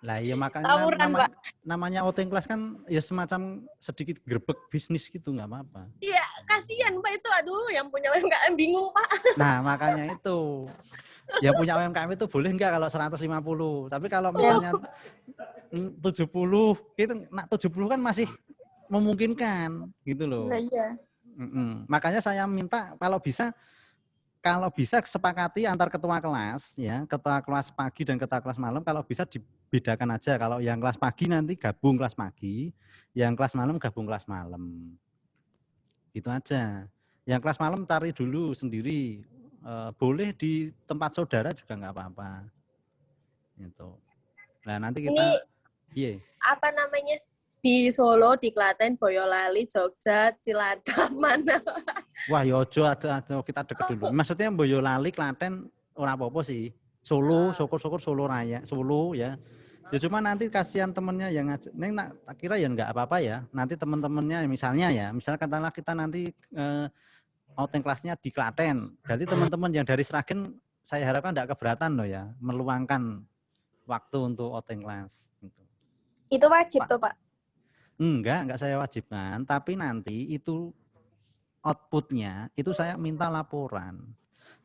Lah iya makanya Tawuran, Pak. namanya outing kelas kan ya semacam sedikit grebek bisnis gitu, nggak apa-apa. Iya, kasihan Pak itu. Aduh, yang punya UMKM bingung, Pak. Nah, makanya itu. yang punya UMKM itu boleh enggak kalau 150. Tapi kalau misalnya 70, itu 70 kan masih memungkinkan gitu loh. Nah, iya. Makanya saya minta kalau bisa sepakati antar ketua kelas ya, ketua kelas pagi dan ketua kelas malam kalau bisa dibedakan aja. Kalau yang kelas pagi nanti gabung kelas pagi, yang kelas malam gabung kelas malam. Gitu aja. Yang kelas malam cari dulu sendiri. Boleh di tempat saudara juga nggak apa-apa. Gitu. Nah, nanti kita Apa namanya? Di Solo, di Klaten, Boyolali, Jogja, Cilacap, mana? Wah, yojo ada kita deket dulu. Maksudnya Boyolali, Klaten ora apa-apa sih. Solo, syukur-syukur Solo Raya, Solo ya. Ya cuma nanti kasihan temennya yang ngajak. Neng tak kira ya nggak apa-apa ya. Nanti teman-temannya misalnya katakanlah kita nanti outing kelasnya di Klaten. Berarti teman-teman yang dari Sragen saya harapkan nggak keberatan loh ya, meluangkan waktu untuk outing kelas. Gitu. Itu wajib tuh, Pak? Enggak saya wajibkan, tapi nanti itu outputnya itu saya minta laporan.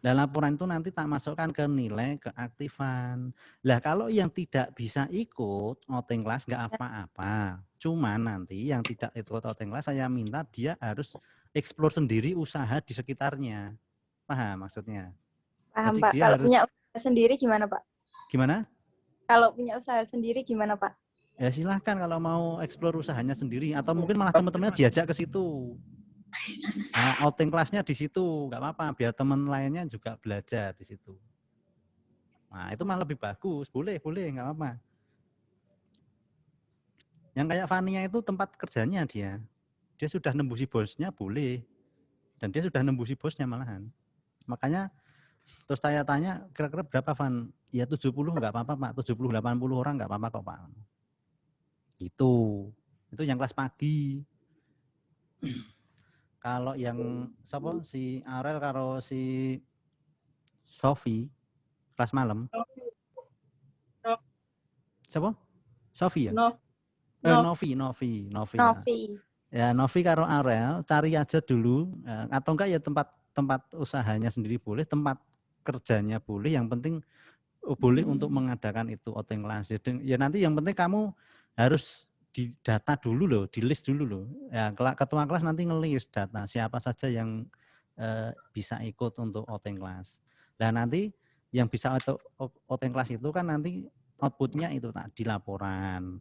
Dan laporan itu nanti tak masukkan ke nilai keaktifan. Lah kalau yang tidak bisa ikut outing kelas nggak apa-apa. Cuma nanti yang tidak ikut outing kelas saya minta dia harus explore sendiri usaha di sekitarnya. Paham maksudnya? Paham, Jadi Pak. Kalau harus, punya usaha sendiri gimana, Pak? Gimana? Kalau punya usaha sendiri gimana, Pak? Ya silahkan kalau mau explore usahanya sendiri atau mungkin malah teman-temannya diajak ke situ. Nah, outing kelasnya di situ, nggak apa-apa, biar teman lainnya juga belajar di situ. Nah, itu malah lebih bagus, boleh, nggak apa-apa. Yang kayak Fania itu tempat kerjanya dia sudah nembusi bosnya boleh, dan dia sudah nembusi bosnya malahan. Makanya terus saya tanya, kira-kira berapa Van? Ya 70 nggak apa-apa Pak, 70-80 orang nggak apa-apa kok Pak. Itu yang kelas pagi. Kalau yang si Arel karo si Sofi kelas malam. Siapa? Sofi ya? Novi. Ya Novi karo Arel cari aja dulu atau enggak ya tempat usahanya sendiri boleh, tempat kerjanya boleh, yang penting boleh untuk mengadakan itu outing kelas. Ya nanti yang penting kamu harus didata dulu loh, di list dulu loh. Ya ketua kelas nanti ngelis data siapa saja yang bisa ikut untuk outing kelas. Dan nanti yang bisa outing kelas itu kan nanti outputnya itu di laporan.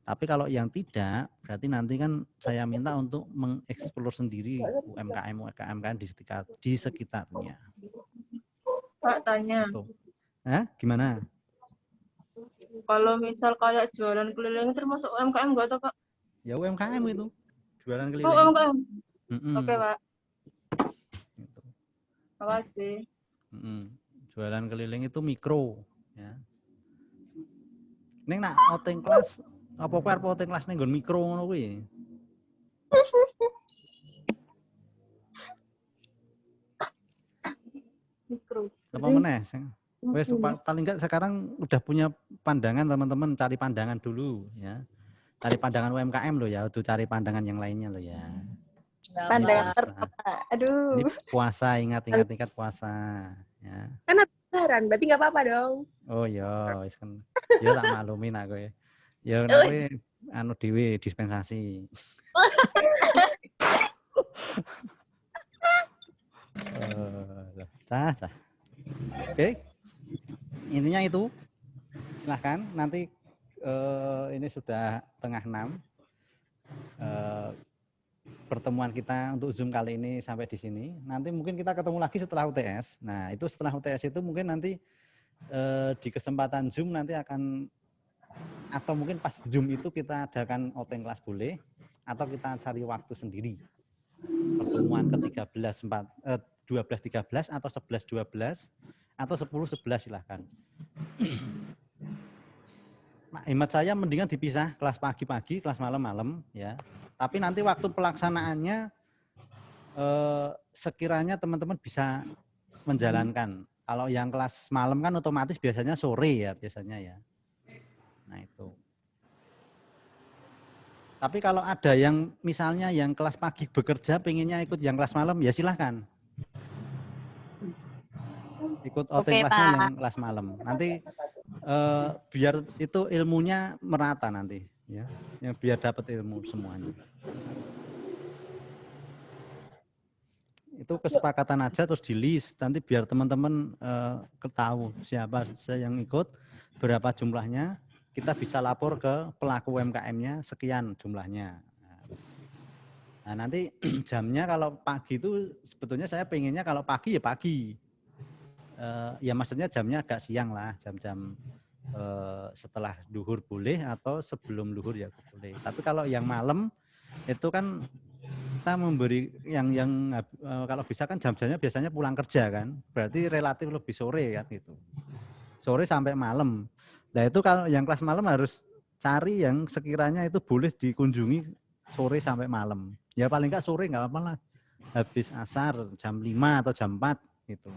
Tapi kalau yang tidak, berarti nanti kan saya minta untuk mengeksplor sendiri UMKM di sekitarnya. Pak tanya. Gimana? Kalau misal kayak jualan keliling termasuk UMKM nggak tuh Pak? Ya UMKM itu, jualan keliling. Oh UMKM. Oke Pak. Gitu. Makasih. Jualan keliling itu mikro. Ya. Neng nak outing kelas, apa outing kelas neng gon mikro ngono kuwi. Mikro. Apa meneh? Wes paling enggak sekarang udah punya pandangan teman-teman, cari pandangan dulu ya. Cari pandangan UMKM loh ya, udah cari pandangan yang lainnya loh ya. Pandangan pertama. Aduh. Ini puasa, ingat puasa ya. Kan lebaran, berarti nggak apa-apa dong. Oh iya, wis kan. Ya tak maklumin aku ya. Ya kowe anu dhewe dispensasi. Cah. Oke. Intinya itu. Silahkan nanti ini sudah 5:30. Pertemuan kita untuk Zoom kali ini sampai di sini. Nanti mungkin kita ketemu lagi setelah UTS. Nah, itu setelah UTS itu mungkin nanti di kesempatan Zoom nanti akan, atau mungkin pas Zoom itu kita adakan outing kelas boleh, atau kita cari waktu sendiri. Pertemuan ke-13, 12-13 atau 11-12 atau 10-11 silahkan. Nah, hemat saya mendingan dipisah, kelas pagi-pagi, kelas malam-malam ya. Tapi nanti waktu pelaksanaannya sekiranya teman-teman bisa menjalankan. Kalau yang kelas malam kan otomatis biasanya sore ya biasanya ya. Nah itu. Tapi kalau ada yang misalnya yang kelas pagi bekerja pengennya ikut yang kelas malam ya silahkan. Ikut OT Oke, kelasnya Pak. yang kelas malam. Nanti biar itu ilmunya merata nanti, ya. Yang biar dapat ilmu semuanya. Itu kesepakatan aja terus di list nanti biar teman-teman ketahui siapa yang ikut, berapa jumlahnya, kita bisa lapor ke pelaku UMKM-nya sekian jumlahnya. Nah, nanti jamnya kalau pagi itu sebetulnya saya pengennya kalau pagi ya pagi. Ya maksudnya jamnya agak siang lah, jam-jam setelah duhur boleh atau sebelum duhur ya boleh. Tapi kalau yang malam itu kan kita memberi yang kalau bisa kan jam-jamnya biasanya pulang kerja kan, berarti relatif lebih sore kan gitu, sore sampai malam. Nah itu kalau yang kelas malam harus cari yang sekiranya itu boleh dikunjungi sore sampai malam. Ya paling nggak sore nggak apa-apa lah, habis asar jam 5 atau jam 4 gitu.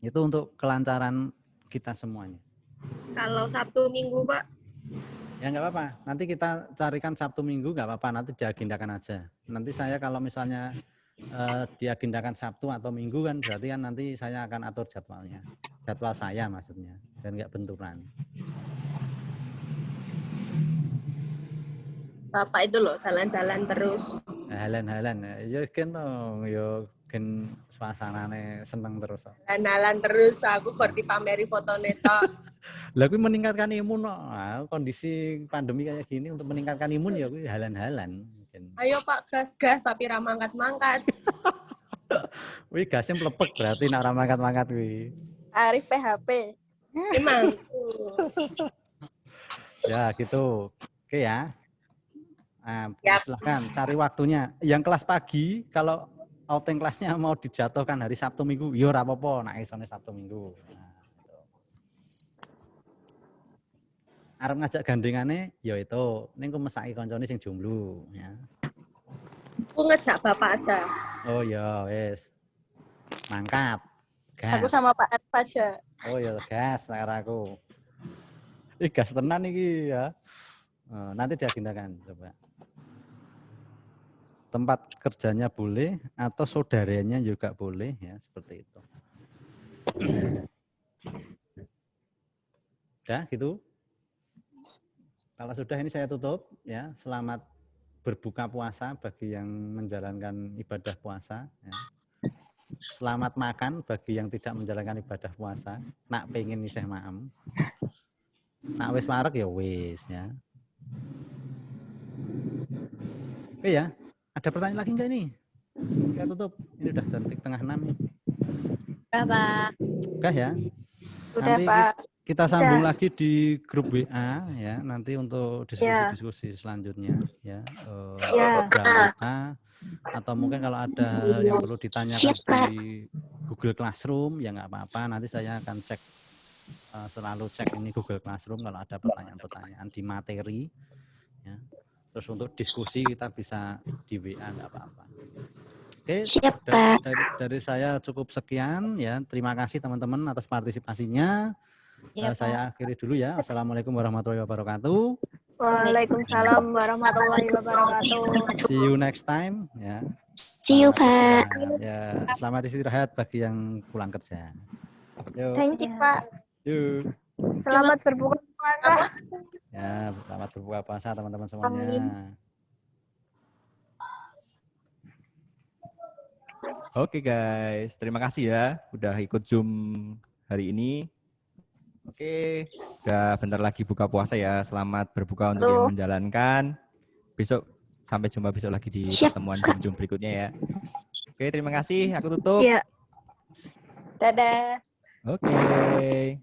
Itu untuk kelancaran kita semuanya. Kalau Sabtu Minggu, Pak. Ya nggak apa-apa, nanti kita carikan Sabtu Minggu nggak apa-apa, nanti diagendakan aja. Nanti saya kalau misalnya diagendakan Sabtu atau Minggu kan berarti kan nanti saya akan atur jadwalnya. Jadwal saya maksudnya, dan nggak benturan. Bapak itu loh jalan-jalan terus. Halan-halan, ya kan toh, yo kan suasanane seneng terus. Jalan-jalan terus, aku baru dipameri foto neto. Lah kuwi meningkatkan imun kok. Nah, kondisi pandemi kayak gini untuk meningkatkan imun ya kuwi halan-halan. Ayo Pak, gas-gas tapi ra mangkat-mangkat. Wih gasnya melepek berarti nak ora mangkat-mangkat kuwi. Arif PHP. Emang. Ya gitu. Oke ya. Nah, Siap. silahkan cari waktunya. Yang kelas pagi kalau outing kelasnya mau dijatuhkan hari Sabtu Minggu, yo ora apa-apa, nek isone Sabtu Minggu. Nah, gitu. Arep ngajak gandengane ya itu, ning ku mesaki kancane sing jomblo ya. Aku ngejak Bapak aja. Oh ya wis. Mangkat. Gas. Aku sama Pak Arif aja. Oh ya gas karo aku. Gas tenan iki ya. Nanti diagendakan coba. Tempat kerjanya boleh atau saudaranya juga boleh ya seperti itu. Udah gitu. Kalau sudah ini saya tutup ya. Selamat berbuka puasa bagi yang menjalankan ibadah puasa. Ya. Selamat makan bagi yang tidak menjalankan ibadah puasa. Nak pengen isih maem. Nak wis marek ya wis ya. Oke ya. Ada pertanyaan lagi enggak ini? Sebelum kita tutup. Ini udah detik setengah 6 nih. Pak. Udah ya. Udah, Nanti Pak. kita sambung lagi di grup WA ya. Nanti untuk diskusi-diskusi selanjutnya ya. Program kita atau mungkin kalau ada hal yang perlu ditanyakan di Google Classroom ya nggak apa-apa. Nanti saya akan cek selalu cek ini Google Classroom kalau ada pertanyaan-pertanyaan di materi ya. Terus untuk diskusi kita bisa di WA nggak apa-apa. Oke, dari saya cukup sekian ya. Terima kasih teman-teman atas partisipasinya. Saya akhiri dulu ya. Assalamualaikum warahmatullahi wabarakatuh. Waalaikumsalam warahmatullahi wabarakatuh. See you next time ya. See you, Pak. Ya, selamat istirahat bagi yang pulang kerja. Yuk. Thank you, Pak. Yuk. Selamat berbuka puasa. Ya, selamat berbuka puasa teman-teman semuanya. Oke guys, terima kasih ya udah ikut Zoom hari ini. Oke, udah bentar lagi buka puasa ya. Selamat berbuka untuk yang menjalankan. Besok sampai jumpa besok lagi di pertemuan Zoom berikutnya ya. Oke, terima kasih. Aku tutup. Iya. Dadah. Oke.